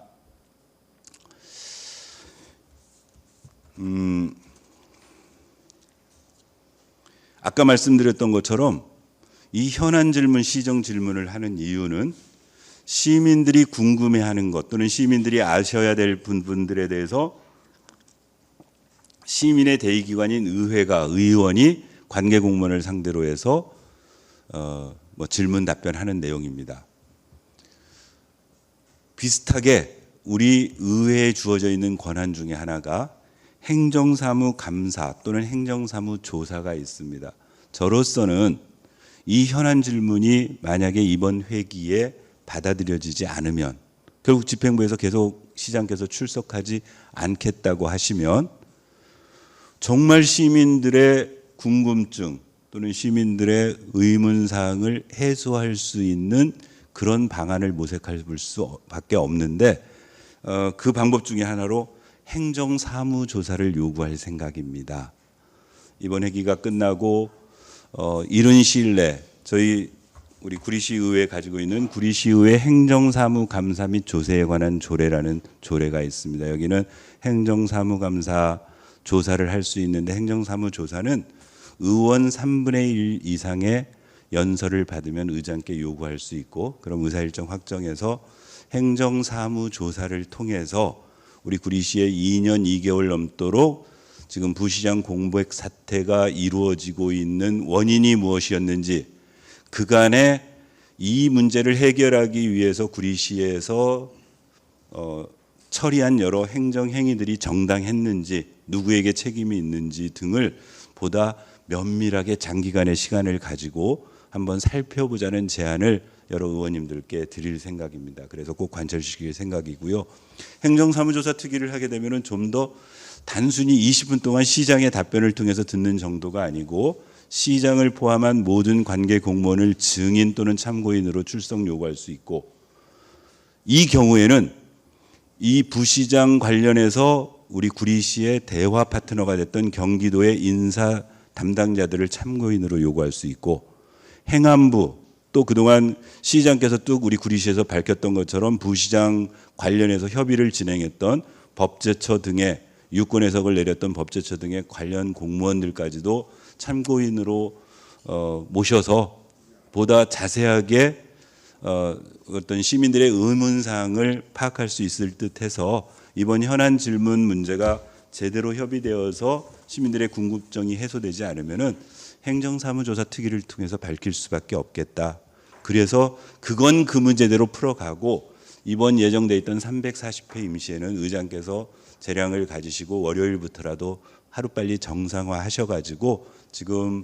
아까 말씀드렸던 것처럼 이 현안 질문, 시정 질문을 하는 이유는 시민들이 궁금해하는 것 또는 시민들이 아셔야 될 부분들에 대해서 시민의 대의기관인 의회가 의원이 관계 공무원을 상대로 해서 뭐 질문 답변하는 내용입니다. 비슷하게 우리 의회에 주어져 있는 권한 중에 하나가 행정사무감사 또는 행정사무조사가 있습니다. 저로서는 이 현안 질문이 만약에 이번 회기에 받아들여지지 않으면 결국 집행부에서 계속 시장께서 출석하지 않겠다고 하시면 정말 시민들의 궁금증 또는 시민들의 의문사항을 해소할 수 있는 그런 방안을 모색할 수밖에 없는데 그 방법 중에 하나로 행정사무조사를 요구할 생각입니다. 이번 회기가 끝나고 이른 시일 내 저희 우리 구리시의회 가지고 있는 구리시의회 행정사무감사 및 조사에 관한 조례라는 조례가 있습니다. 여기는 행정사무감사 조사를 할 수 있는데 행정사무조사는 의원 3분의 1 이상의 연설을 받으면 의장께 요구할 수 있고 그럼 의사일정 확정해서 행정사무조사를 통해서 우리 구리시에 2년 2개월 넘도록 지금 부시장 공백 사태가 이루어지고 있는 원인이 무엇이었는지 그간에 이 문제를 해결하기 위해서 구리시에서 처리한 여러 행정행위들이 정당했는지 누구에게 책임이 있는지 등을 보다 면밀하게 장기간의 시간을 가지고 한번 살펴보자는 제안을 여러 의원님들께 드릴 생각입니다. 그래서 꼭 관철시킬 생각이고요. 행정사무조사 특위를 하게 되면 좀 더 단순히 20분 동안 시장의 답변을 통해서 듣는 정도가 아니고 시장을 포함한 모든 관계 공무원을 증인 또는 참고인으로 출석 요구할 수 있고 이 경우에는 이 부시장 관련해서 우리 구리시의 대화 파트너가 됐던 경기도의 인사 담당자들을 참고인으로 요구할 수 있고 행안부 또 그동안 시장께서 또 우리 구리시에서 밝혔던 것처럼 부시장 관련해서 협의를 진행했던 법제처 등의 유권 해석을 내렸던 법제처 등의 관련 공무원들까지도 참고인으로 모셔서 보다 자세하게 어떤 시민들의 의문사항을 파악할 수 있을 듯해서 이번 현안 질문 문제가 제대로 협의되어서 시민들의 궁금증이 해소되지 않으면은 행정사무조사 특위를 통해서 밝힐 수밖에 없겠다. 그래서 그건 그 문제대로 풀어가고 이번 예정돼 있던 340회 임시회는 의장께서 재량을 가지시고 월요일부터라도 하루빨리 정상화하셔가지고 지금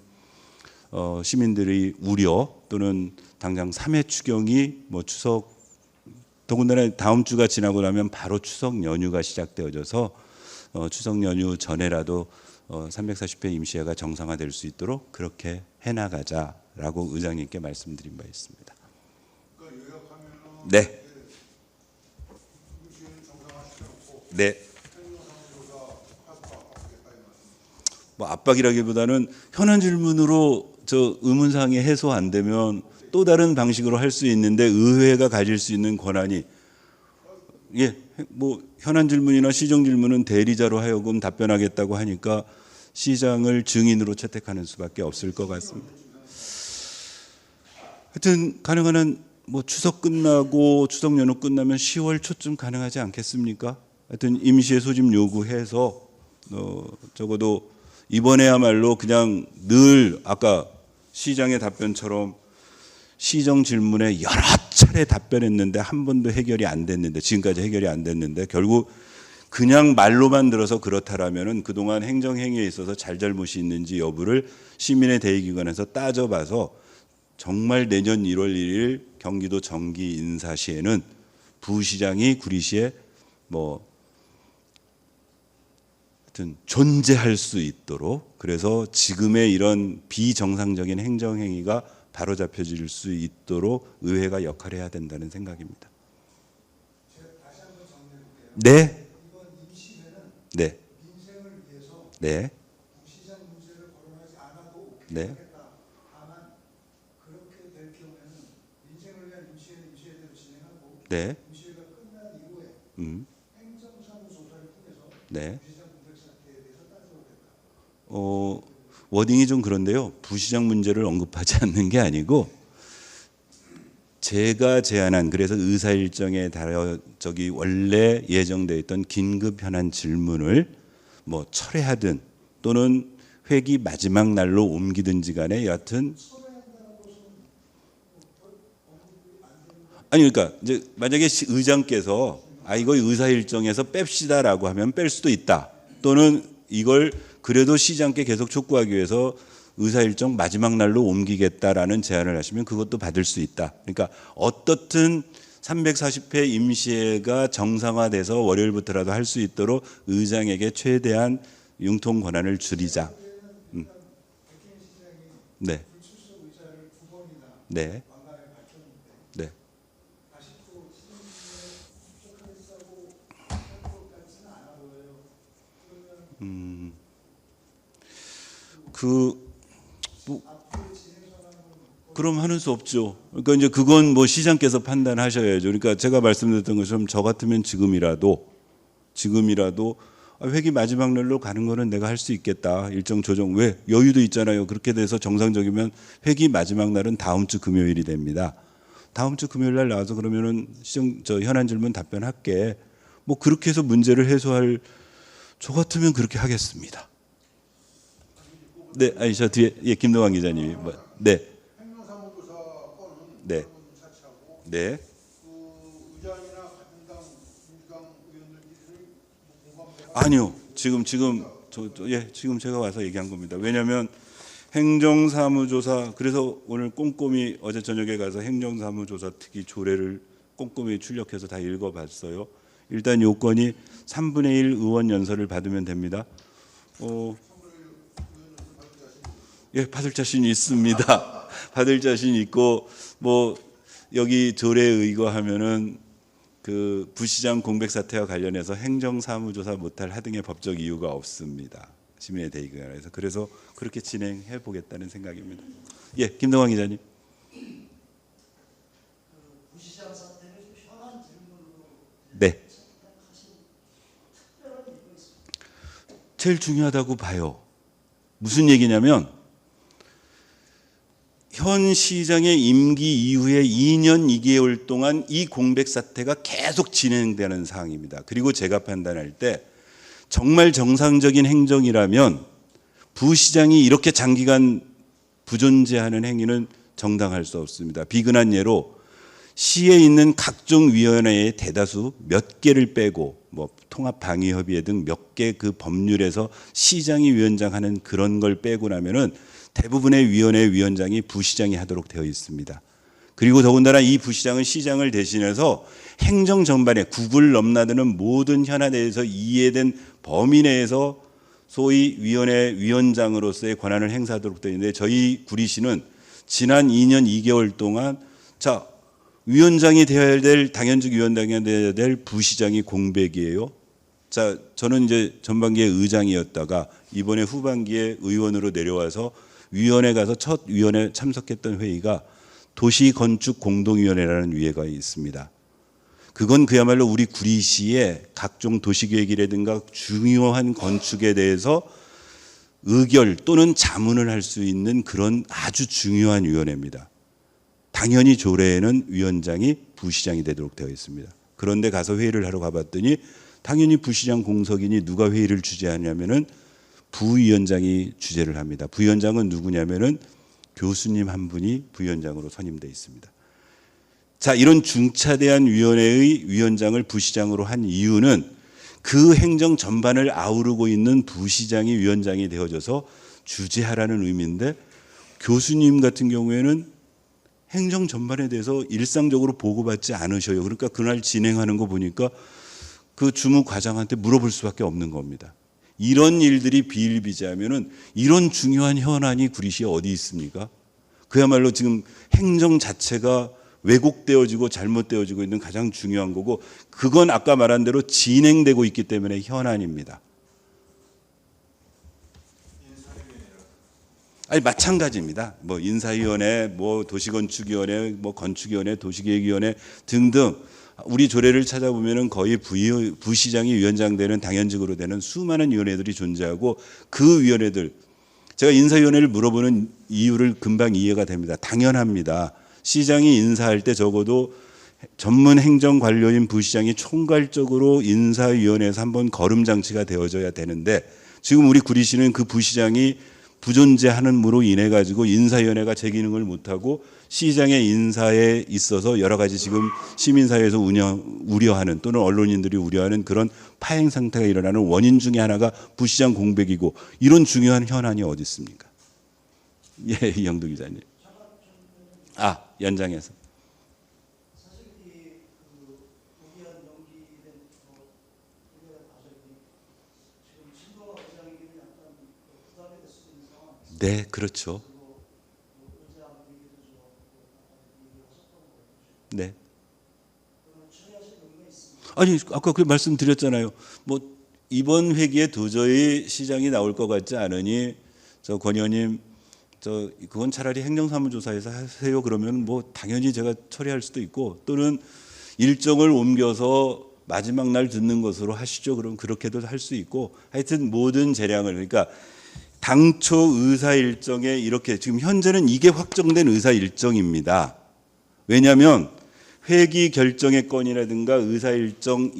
시민들이 우려 또는 당장 3회 추경이 뭐 추석 더군다나 다음 주가 지나고 나면 바로 추석 연휴가 시작되어져서 추석 연휴 전에라도 340회 임시회가 정상화될 수 있도록 그렇게 해나가자라고 의장님께 말씀드린 바 있습니다. 그러니까 요약하면은 네, 임시회는 정상화시켜 놓고 네. 행정사무조사 하겠다 이 말씀. 뭐 압박이라기보다는 현안 질문으로 저 의문사항이 해소 안 되면 또 다른 방식으로 할 수 있는데 의회가 가질 수 있는 권한이 뭐 현안 질문이나 시정 질문은 대리자로 하여금 답변하겠다고 하니까 시장을 증인으로 채택하는 수밖에 없을 것 같습니다. 하여튼 가능한 한 뭐 추석 끝나고 추석 연휴 끝나면 10월 초쯤 가능하지 않겠습니까? 하여튼 임시회 소집 요구해서 적어도 이번에야말로 그냥 늘 아까 시장의 답변처럼 시정 질문에 여러 차례 답변했는데 한 번도 해결이 안 됐는데 지금까지 해결이 안 됐는데 결국 그냥 말로만 들어서 그렇다라면은 그동안 행정행위에 있어서 잘잘못이 있는지 여부를 시민의 대의기관에서 따져봐서 정말 내년 1월 1일 경기도 정기 인사시에는 부시장이 구리시에 뭐 하여튼 존재할 수 있도록 그래서 지금의 이런 비정상적인 행정행위가 바로잡혀질 수 있도록 의회가 역할을 해야 된다는 생각입니다. 다시 한번 정리해볼게요. 네, 이번 임시회는 네, 민생을 위해서 네, 부시장 문제를 거론하지 않아도 네. 하겠다. 다만 그렇게 될 경우에는 민생을 위한 임시회대로 진행하고 네, 임시회가 끝난 이후에 행정사무조사를 통해서 네. 부시장 공백 사태에 대해서 따져보겠다. 워딩이 좀 그런데요. 부시장 문제를 언급하지 않는 게 아니고 제가 제안한 그래서 의사 일정에 따라 저기 원래 예정돼 있던 긴급 현안 질문을 뭐 철회하든 또는 회기 마지막 날로 옮기든지 간에 여하튼 아니 그러니까 이제 만약에 의장께서 이거 의사 일정에서 뺍시다라고 하면 뺄 수도 있다. 또는 이걸 그래도 시장께 계속 촉구하기 위해서 의사 일정 마지막 날로 옮기겠다라는 제안을 하시면 그것도 받을 수 있다. 그러니까 어떻든 340회 임시회가 정상화돼서 월요일부터라도 할 수 있도록 의장에게 최대한 융통 권한을 줄이자. 네. 불출석 의사를 2번이나 네. 왕관에 밝혔는데 네. 다시 또 시민에 접촉하겠다고 할 것 같지는 않아 보여요. 그러면 앞으로 진행 상황은 그럼 하는 수 없죠. 그러니까 이제 그건 뭐 시장께서 판단하셔야죠. 그러니까 제가 말씀드렸던 것처럼 저 같으면 지금이라도 회기 마지막 날로 가는 거는 내가 할 수 있겠다. 일정 조정 왜 여유도 있잖아요. 그렇게 돼서 정상적이면 회기 마지막 날은 다음 주 금요일이 됩니다. 다음 주 금요일 날 나와서 그러면은 시정 저 현안 질문 답변할게. 뭐 그렇게 해서 문제를 해소할 저 같으면 그렇게 하겠습니다. 네, 아니 저 뒤에 김동완 기자님이 네, 행정사무조사 건은 네. 차치하고 네, 그 의장이나 같은 당 민주당 의원들끼리 공감대가 아니요. 지금 지금 제가 와서 얘기한 겁니다. 왜냐하면 행정사무조사 그래서 오늘 꼼꼼히 어제 저녁에 가서 행정사무조사 특위 조례를 꼼꼼히 출력해서 다 읽어봤어요. 일단 요건이 3분의 1 의원 연설을 받으면 됩니다. 예, 받을 자신 있습니다. 받을 자신 있고 뭐 여기 조례에 의거하면은 그 부시장 공백 사태와 관련해서 행정사무조사 못할 하등의 법적 이유가 없습니다. 시민의 대의기관에서 그래서 그렇게 진행해 보겠다는 생각입니다. 예, 김동완 기자님. 부시장 사태를 현안 질문으로 네. 제일 중요하다고 봐요. 무슨 얘기냐면 현 시장의 임기 이후에 2년 2개월 동안 이 공백 사태가 계속 진행되는 상황입니다. 그리고 제가 판단할 때 정말 정상적인 행정이라면 부시장이 이렇게 장기간 부존재하는 행위는 정당할 수 없습니다. 비근한 예로 시에 있는 각종 위원회의 대다수 몇 개를 빼고 뭐 통합방위협의회 등 몇 개 그 법률에서 시장이 위원장 하는 그런 걸 빼고 나면은 대부분의 위원회 위원장이 부시장이 하도록 되어 있습니다. 그리고 더군다나 이 부시장은 시장을 대신해서 행정 전반에 국을 넘나드는 모든 현안에 대해서 이해된 범위 내에서 소위 위원회 위원장으로서의 권한을 행사하도록 되어 있는데 저희 구리시는 지난 2년 2개월 동안 자 위원장이 되어야 될 당연직 위원장이 되어야 될 부시장이 공백이에요. 자 저는 이제 전반기에 의장이었다가 이번에 후반기에 의원으로 내려와서 위원회 가서 첫 위원회 참석했던 회의가 도시건축공동위원회라는 위회가 있습니다. 그건 그야말로 우리 구리시의 각종 도시계획이라든가 중요한 건축에 대해서 의결 또는 자문을 할 수 있는 그런 아주 중요한 위원회입니다. 당연히 조례에는 위원장이 부시장이 되도록 되어 있습니다. 그런데 가서 회의를 하러 가봤더니 당연히 부시장 공석이니 누가 회의를 주재하냐면은 부위원장이 주재를 합니다. 부위원장은 누구냐면은 교수님 한 분이 부위원장으로 선임되어 있습니다. 자, 이런 중차대한 위원회의 위원장을 부시장으로 한 이유는 그 행정 전반을 아우르고 있는 부시장이 위원장이 되어져서 주재하라는 의미인데 교수님 같은 경우에는 행정 전반에 대해서 일상적으로 보고받지 않으셔요. 그러니까 그날 진행하는 거 보니까 그 주무 과장한테 물어볼 수밖에 없는 겁니다. 이런 일들이 비일비재하면은 이런 중요한 현안이 구리시에 어디 있습니까? 그야말로 지금 행정 자체가 왜곡되어지고 잘못되어지고 있는 가장 중요한 거고 그건 아까 말한 대로 진행되고 있기 때문에 현안입니다. 아니 마찬가지입니다. 뭐 인사위원회, 뭐 도시건축위원회, 뭐 건축위원회, 도시계획위원회 등등 우리 조례를 찾아보면은 거의 부시장이 위원장 되는 당연직으로 되는 수많은 위원회들이 존재하고 그 위원회들 제가 인사위원회를 물어보는 이유를 금방 이해가 됩니다. 당연합니다. 시장이 인사할 때 적어도 전문 행정관료인 부시장이 총괄적으로 인사위원회에서 한번 걸음장치가 되어져야 되는데 지금 우리 구리시는 그 부시장이 부존재하는으로 인해 가지고 인사위원회가 제 기능을 못하고 시장의 인사에 있어서 여러 가지 지금 시민사회에서 우려하는 또는 언론인들이 우려하는 그런 파행 상태가 일어나는 원인 중에 하나가 부시장 공백이고 이런 중요한 현안이 어디 있습니까? 예, 이영도 기자님. 아, 연장해서. 네, 그렇죠. 네. 아니, 아까 그 말씀드렸잖아요. 뭐 이번 회기에 도저히 시장이 나올 것 같지 않으니 저 권 의원님 그건 차라리 행정사무조사에서 하세요. 그러면 뭐 당연히 제가 처리할 수도 있고 또는 일정을 옮겨서 마지막 날 듣는 것으로 하시죠. 그럼 그렇게도 할 수 있고 하여튼 모든 재량을 그러니까 당초 의사 일정에 이렇게 지금 현재는 이게 확정된 의사 일정입니다. 왜냐하면 회기 결정의 건이라든가 의사 일정을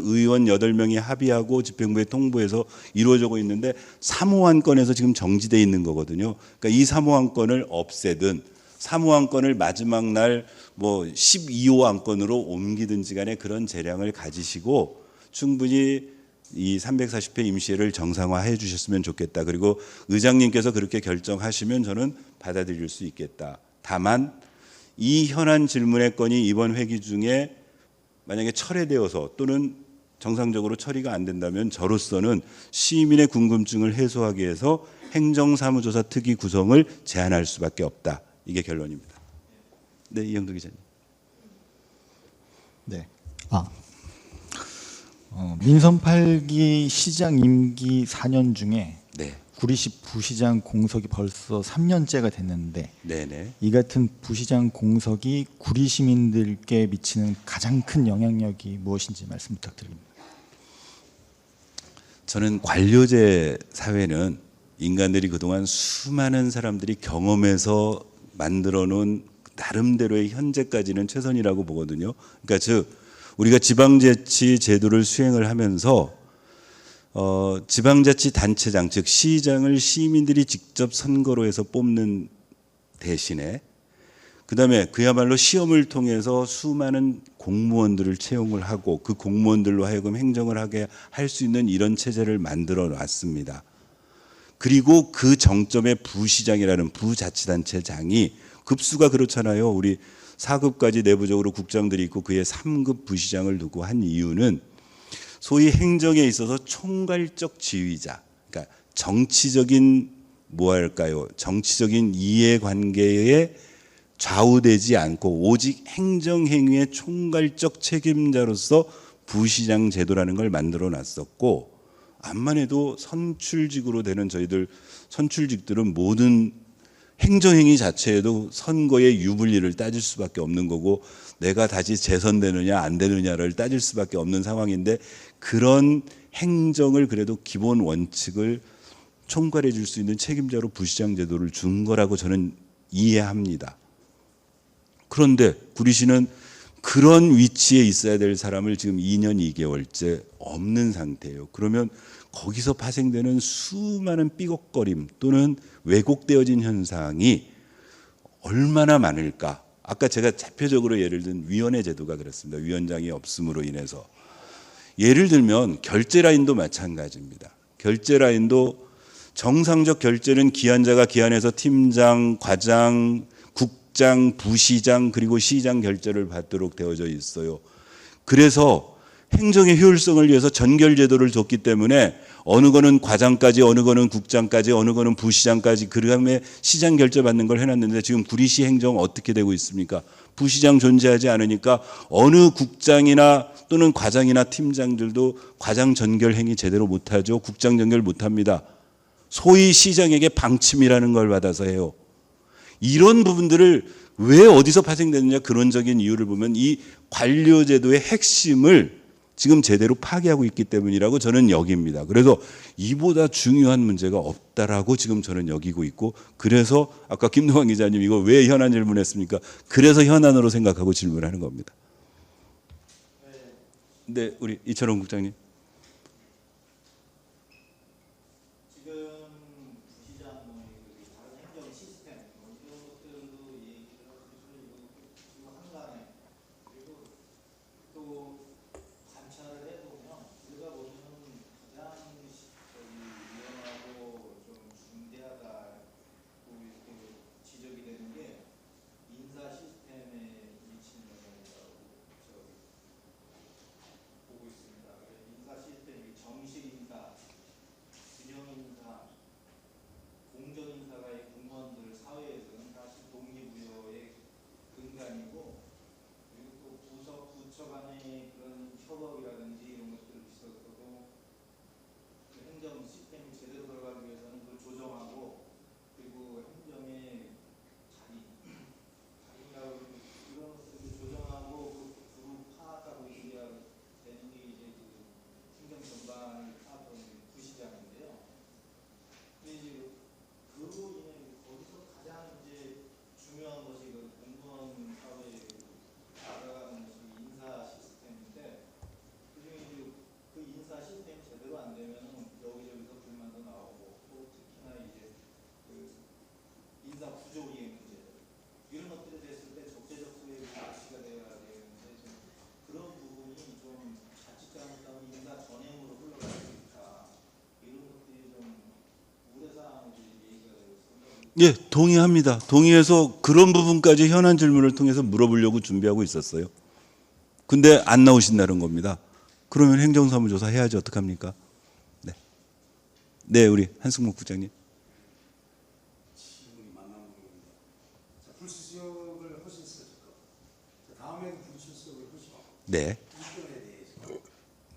의원 8명이 합의하고 집행부에 통보해서 이루어지고 있는데 사무한 건에서 지금 정지돼 있는 거거든요. 그러니까 이 사무한 건을 없애든 사무한 건을 마지막 날 뭐 12호 안건으로 옮기든지 간에 그런 재량을 가지시고 충분히 이 340회 임시회를 정상화해 주셨으면 좋겠다. 그리고 의장님께서 그렇게 결정하시면 저는 받아들일 수 있겠다. 다만 이 현안 질문의 건이 이번 회기 중에 만약에 철회되어서 또는 정상적으로 처리가 안 된다면 저로서는 시민의 궁금증을 해소하기 위해서 행정사무조사 특위 구성을 제안할 수밖에 없다. 이게 결론입니다. 네, 이영도 기자님. 네. 민선 8기 시장 임기 4년 중에 네. 구리시 부시장 공석이 벌써 3년째가 됐는데 네네. 이 같은 부시장 공석이 구리 시민들께 미치는 가장 큰 영향력이 무엇인지 말씀 부탁드립니다. 저는 관료제 사회는 인간들이 그동안 수많은 사람들이 경험해서 만들어 놓은 나름대로의 현재까지는 최선이라고 보거든요. 그러니까 즉 우리가 지방자치 제도를 수행을 하면서 지방자치단체장 즉 시장을 시민들이 직접 선거로 해서 뽑는 대신에 그다음에 그야말로 시험을 통해서 수많은 공무원들을 채용을 하고 그 공무원들로 하여금 행정을 하게 할 수 있는 이런 체제를 만들어 놨습니다. 그리고 그 정점에 부시장이라는 부자치단체장이 급수가 그렇잖아요. 우리 4급까지 내부적으로 국장들이 있고 그에 3급 부시장을 두고 한 이유는 소위 행정에 있어서 총괄적 지휘자, 그러니까 정치적인 뭐랄까요? 정치적인 이해관계에 좌우되지 않고 오직 행정행위의 총괄적 책임자로서 부시장 제도라는 걸 만들어 놨었고 암만 해도 선출직으로 되는 저희들 선출직들은 모든 행정행위 자체에도 선거의 유불리를 따질 수밖에 없는 거고 내가 다시 재선되느냐 안 되느냐를 따질 수밖에 없는 상황인데 그런 행정을 그래도 기본 원칙을 총괄해 줄 수 있는 책임자로 부시장 제도를 준 거라고 저는 이해합니다. 그런데 구리시는 그런 위치에 있어야 될 사람을 지금 2년 2개월째 없는 상태예요. 그러면 거기서 파생되는 수많은 삐걱거림 또는 왜곡되어진 현상이 얼마나 많을까? 아까 제가 대표적으로 예를 든 위원회 제도가 그렇습니다. 위원장이 없음으로 인해서. 예를 들면 결제 라인도 마찬가지입니다. 결제 라인도 정상적 결제는 기한자가 기한해서 팀장, 과장, 국장, 부시장 그리고 시장 결제를 받도록 되어져 있어요. 그래서 행정의 효율성을 위해서 전결 제도를 줬기 때문에 어느 거는 과장까지 어느 거는 국장까지 어느 거는 부시장까지 그다음에 시장 결제 받는 걸 해놨는데 지금 구리시 행정 어떻게 되고 있습니까? 부시장 존재하지 않으니까 어느 국장이나 또는 과장이나 팀장들도 과장 전결 행위 제대로 못하죠. 국장 전결 못합니다. 소위 시장에게 방침이라는 걸 받아서 해요. 이런 부분들을 왜 어디서 파생되느냐 근원적인 이유를 보면 이 관료제도의 핵심을 지금 제대로 파괴하고 있기 때문이라고 저는 여깁니다. 그래서 이보다 중요한 문제가 없다라고 지금 저는 여기고 있고 그래서 아까 김동완 기자님 이거 왜 현안 질문했습니까? 그래서 현안으로 생각하고 질문하는 겁니다. 네, 우리 이철원 국장님. 예, 동의합니다. 동의해서 그런 부분까지 현안 질문을 통해서 물어보려고 준비하고 있었어요. 근데 안 나오신다는 겁니다. 그러면 행정사무조사 해야지 어떡합니까? 네. 네, 우리 한승목 국장님. 불출석을 하셨을 거. 다음에도 불출석을 하시고. 네. 이건에 대해서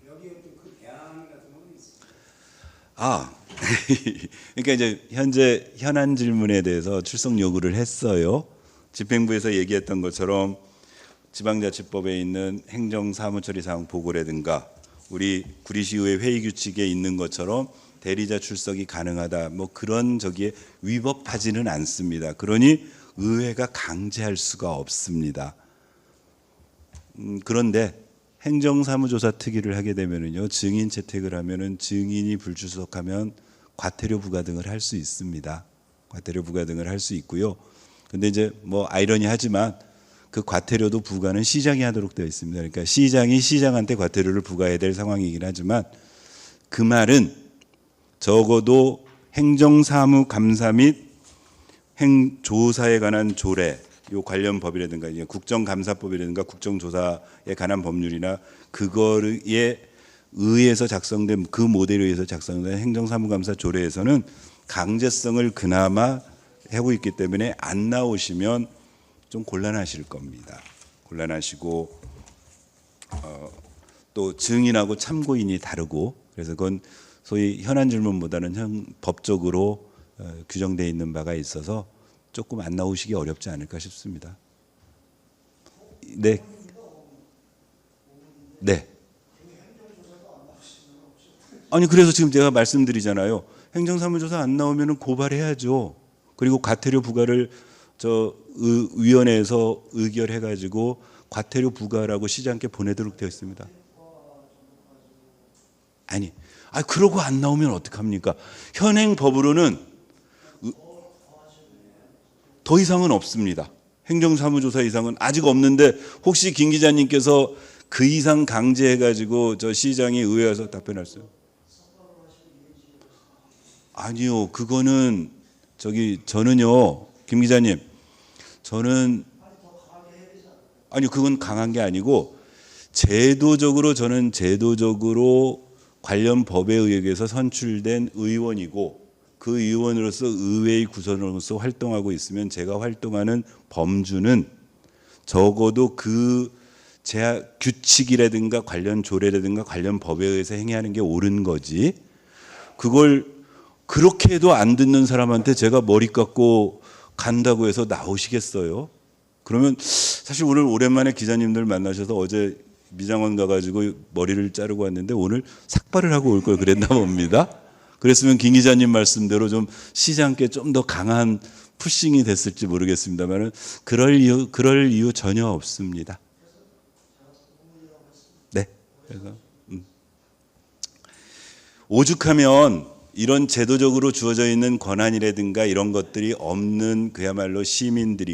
여기에 그 대안 같은 건 있습니다. 아, 그러니까 이제 현재 현안 질문에 대해서 출석 요구를 했어요. 집행부에서 얘기했던 것처럼 지방자치법에 있는 행정사무처리사항 보고라든가 우리 구리시의회 회의 규칙에 있는 것처럼 대리자 출석이 가능하다. 뭐 그런 저기에 위법하지는 않습니다. 그러니 의회가 강제할 수가 없습니다. 그런데 행정사무조사 특위를 하게 되면은요, 증인 채택을 하면은 증인이 불출석하면 과태료 부과 등을 할 수 있습니다. 과태료 부과 등을 할 수 있고요. 근데 이제 뭐 아이러니하지만 그 과태료도 부과는 시장이 하도록 되어 있습니다. 그러니까 시장이 시장한테 과태료를 부과해야 될 상황이긴 하지만 그 말은 적어도 행정사무감사 및 행조사에 관한 조례, 요 관련 법이라든가 국정감사법이라든가 국정조사에 관한 법률이나 그거에 의해서 작성된 그 모델에 의해서 작성된 행정사무감사 조례에서는 강제성을 그나마 하고 있기 때문에 안 나오시면 좀 곤란하실 겁니다. 곤란하시고 또 증인하고 참고인이 다르고 그래서 그건 소위 현안 질문보다는 법적으로 규정되어 있는 바가 있어서 조금 안 나오시기 어렵지 않을까 싶습니다. 네. 네. 아니 그래서 지금 제가 말씀드리잖아요. 행정사무조사 안 나오면 고발해야죠. 그리고 과태료 부과를 위원회에서 의결해가지고 과태료 부과라고 시장께 보내도록 되어 있습니다. 아니, 그러고 안 나오면 어떡합니까? 현행 법으로는 더 이상은 없습니다. 행정사무조사 이상은 아직 없는데 혹시 김 기자님께서 그 이상 강제해가지고 저 시장이 의회에서 답변했어요? 아니요, 그거는 저는요, 김 기자님, 그건 강한 게 아니고 저는 제도적으로 관련 법에 의해서 선출된 의원이고 그 의원으로서 의회의 구성원으로서 활동하고 있으면 제가 활동하는 범주는 적어도 그 규칙이라든가 관련 조례라든가 관련 법에 의해서 행해하는 게 옳은 거지. 그걸 그렇게 해도 안 듣는 사람한테 제가 머리 깎고 간다고 해서 나오시겠어요? 그러면 사실 오늘 오랜만에 기자님들 만나셔서 어제 미장원 가가지고 머리를 자르고 왔는데 오늘 삭발을 하고 올 걸 그랬나 봅니다. 그랬으면 김 기자님 말씀대로 좀 시장께 좀 더 강한 푸싱이 됐을지 모르겠습니다만은 그럴 이유 전혀 없습니다. 네. 그래서 오죽하면 이런 제도적으로 주어져 있는 권한이라든가 이런 것들이 없는 그야말로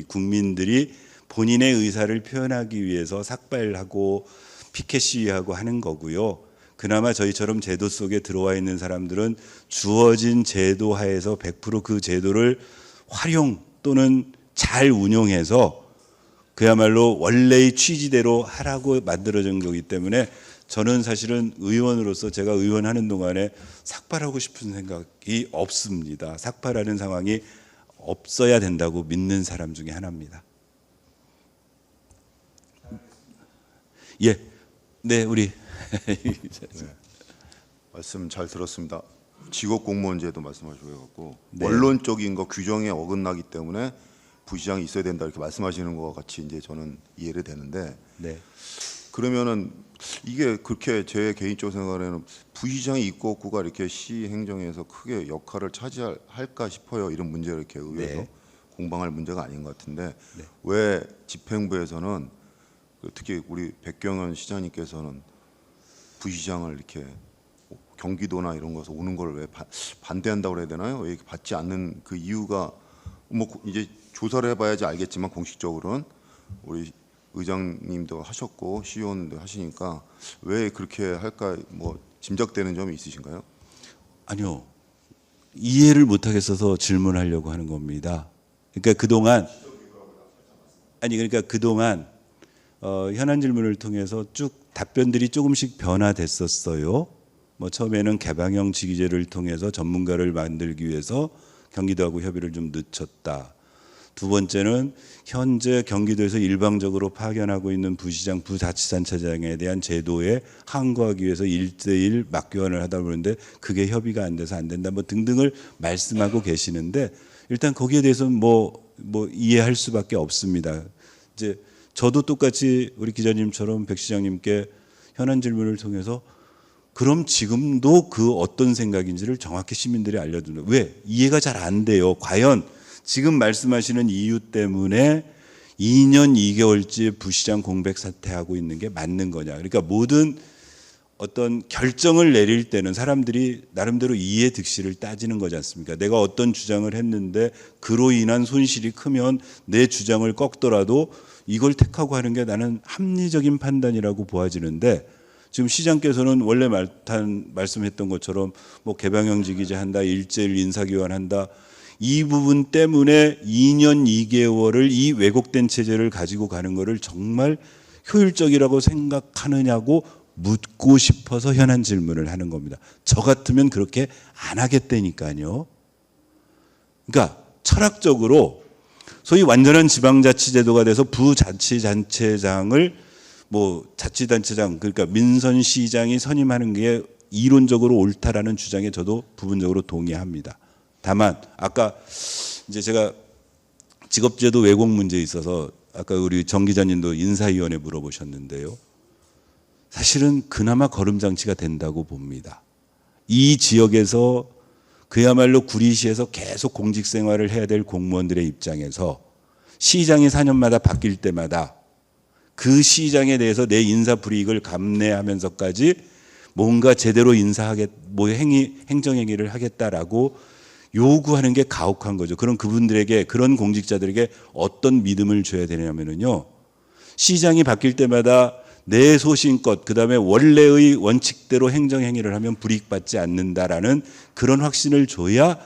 국민들이 본인의 의사를 표현하기 위해서 삭발하고 피켓 시위하고 하는 거고요. 그나마 저희처럼 제도 속에 들어와 있는 사람들은 주어진 제도 하에서 100% 그 제도를 활용 또는 잘 운용해서 그야말로 원래의 취지대로 하라고 만들어진 거기 때문에 저는 사실은 의원으로서 제가 의원하는 동안에 삭발하고 싶은 생각이 없습니다. 삭발하는 상황이 없어야 된다고 믿는 사람 중에 하나입니다. 예, 네, 우리 말씀 잘 들었습니다. 직업 공무원제도 말씀하셔서 네. 원론적인 거 규정에 어긋나기 때문에 부시장이 있어야 된다 이렇게 말씀하시는 것과 같이 이제 저는 이해를 되는데 네. 그러면은 이게 그렇게 제 개인적 생각에는 부시장이 있고 없고가 이렇게 시 행정에서 크게 역할을 차지할까 싶어요. 이런 문제를 이렇게 의회에서 네. 공방할 문제가 아닌 것 같은데 네. 왜 집행부에서는 특히 우리 백경현 시장님께서는 부시장을 이렇게 경기도나 이런 곳에서 오는 걸 왜 반대한다고 해야 되나요? 왜 이렇게 받지 않는 그 이유가 뭐 이제 조사를 해봐야지 알겠지만 공식적으로는 우리 의장님도 하셨고 시의원도 하시니까 왜 그렇게 할까 뭐 짐작되는 점이 있으신가요? 아니요. 이해를 못하겠어서 질문하려고 하는 겁니다. 그러니까 그동안 현안 질문을 통해서 쭉 답변들이 조금씩 변화됐었어요. 뭐 처음에는 개방형 직위제를 통해서 전문가를 만들기 위해서 경기도하고 협의를 좀 늦췄다. 두 번째는 현재 경기도에서 일방적으로 파견하고 있는 부시장, 부자치단체장에 대한 제도에 항거하기 위해서 1대1 맞교환을 하다 보는데 그게 협의가 안 돼서 안 된다. 뭐 등등을 말씀하고 계시는데 일단 거기에 대해서는 뭐 이해할 수밖에 없습니다. 이제 저도 똑같이 우리 기자님처럼 백 시장님께 현안 질문을 통해서 그럼 지금도 그 어떤 생각인지를 정확히 시민들이 알려주는 왜 이해가 잘 안 돼요. 과연 지금 말씀하시는 이유 때문에 2년 2개월째 부시장 공백 사퇴하고 있는 게 맞는 거냐. 그러니까 모든 어떤 결정을 내릴 때는 사람들이 나름대로 이해 득실을 따지는 거지 않습니까? 내가 어떤 주장을 했는데 그로 인한 손실이 크면 내 주장을 꺾더라도 이걸 택하고 하는 게 나는 합리적인 판단이라고 보아지는데, 지금 시장께서는 원래 말씀했던 것처럼 뭐 개방형직이제 한다, 일제일 인사교환한다, 이 부분 때문에 2년 2개월을 이 왜곡된 체제를 가지고 가는 거를 정말 효율적이라고 생각하느냐고 묻고 싶어서 현안 질문을 하는 겁니다. 저 같으면 그렇게 안 하겠다니까요. 그러니까 철학적으로 소위 완전한 지방자치제도가 돼서 부자치단체장을 뭐 자치단체장, 그러니까 민선시장이 선임하는 게 이론적으로 옳다라는 주장에 저도 부분적으로 동의합니다. 다만 아까 이제 제가 직업제도 왜곡 문제에 있어서 아까 우리 정 기자님도 인사위원회 물어보셨는데요. 사실은 그나마 거름장치가 된다고 봅니다. 이 지역에서 그야말로 구리시에서 계속 공직 생활을 해야 될 공무원들의 입장에서 시장이 4년마다 바뀔 때마다 그 시장에 대해서 내 인사 불이익을 감내하면서까지 뭔가 제대로 행정행위를 하겠다라고 요구하는 게 가혹한 거죠. 그런 그분들에게, 그런 공직자들에게 어떤 믿음을 줘야 되냐면요, 시장이 바뀔 때마다 내 소신껏 그다음에 원래의 원칙대로 행정행위를 하면 불이익받지 않는다라는 그런 확신을 줘야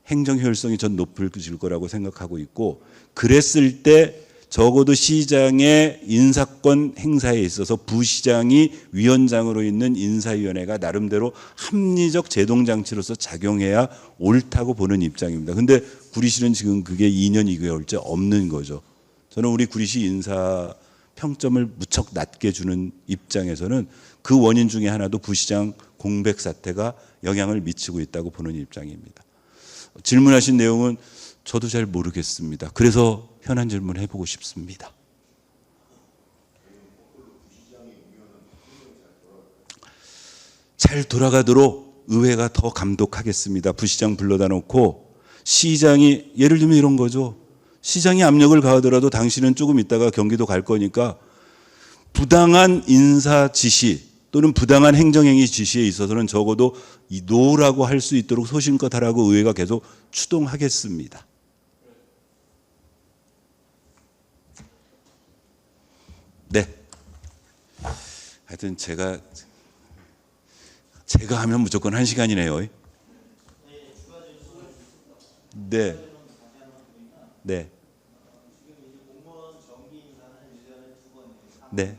행정 효율성이 전 높아질 거라고 생각하고 있고, 그랬을 때 적어도 시장의 인사권 행사에 있어서 부시장이 위원장으로 있는 인사위원회가 나름대로 합리적 제동장치로서 작용해야 옳다고 보는 입장입니다. 그런데 구리시는 지금 그게 2년 2개월째 없는 거죠. 저는 우리 구리시 인사 평점을 무척 낮게 주는 입장에서는 그 원인 중에 하나도 부시장 공백 사태가 영향을 미치고 있다고 보는 입장입니다. 질문하신 내용은 저도 잘 모르겠습니다. 그래서 현안 질문 해보고 싶습니다. 잘 돌아가도록 의회가 더 감독하겠습니다. 부시장 불러다 놓고 시장이, 예를 들면 이런 거죠. 시장이 압력을 가하더라도 당신은 조금 있다가 경기도 갈 거니까 부당한 인사 지시 또는 부당한 행정행위 지시에 있어서는 적어도 이 노라고 할 수 있도록 소신껏 하라고 의회가 계속 추동하겠습니다. 네. 하여튼 제가 하면 무조건 1시간이네요. 네. 네. 네.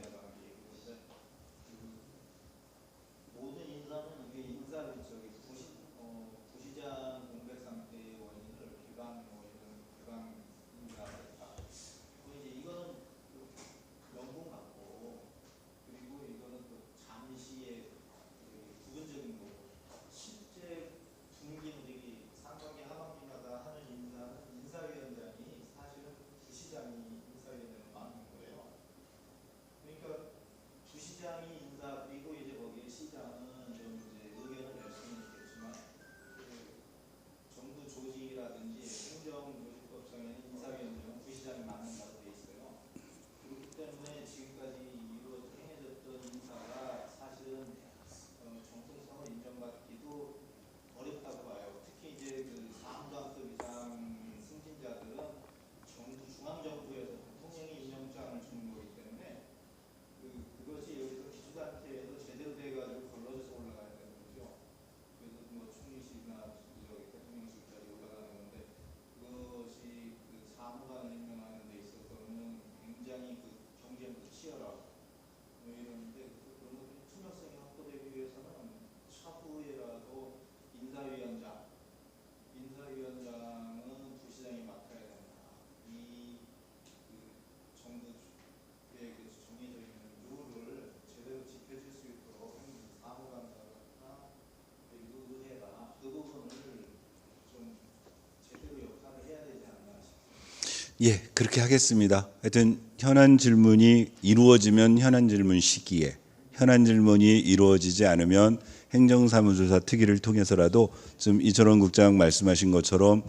예, 그렇게 하겠습니다. 하여튼 현안 질문이 이루어지면 현안 질문 시기에, 현안 질문이 이루어지지 않으면 행정사무조사 특위를 통해서라도 좀 이철원 국장 말씀하신 것처럼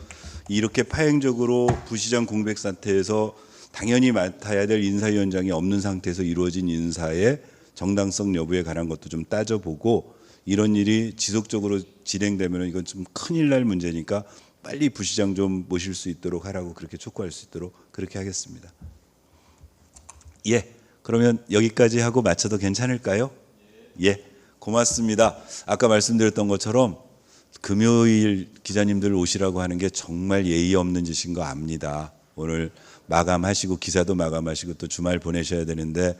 이렇게 파행적으로 부시장 공백 사태에서 당연히 맡아야 될 인사위원장이 없는 상태에서 이루어진 인사의 정당성 여부에 관한 것도 좀 따져보고 이런 일이 지속적으로 진행되면 이건 좀 큰일 날 문제니까 빨리 부시장 좀 모실 수 있도록 하라고 그렇게 촉구할 수 있도록 그렇게 하겠습니다. 예, 그러면 여기까지 하고 마쳐도 괜찮을까요? 예, 고맙습니다. 아까 말씀드렸던 것처럼 금요일 기자님들 오시라고 하는 게 정말 예의 없는 짓인 거 압니다. 오늘 마감하시고 기사도 마감하시고 또 주말 보내셔야 되는데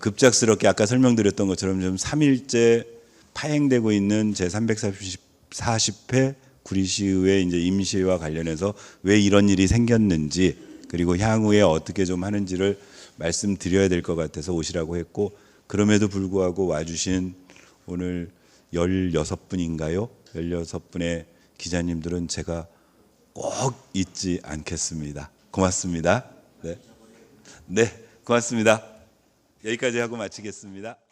급작스럽게 아까 설명드렸던 것처럼 좀 3일째 파행되고 있는 제340회 구리시의회 이제 임시회와 관련해서 왜 이런 일이 생겼는지 그리고 향후에 어떻게 좀 하는지를 말씀드려야 될 것 같아서 오시라고 했고 그럼에도 불구하고 와주신 오늘 16분인가요? 16분의 기자님들은 제가 꼭 잊지 않겠습니다. 고맙습니다. 네, 고맙습니다. 여기까지 하고 마치겠습니다.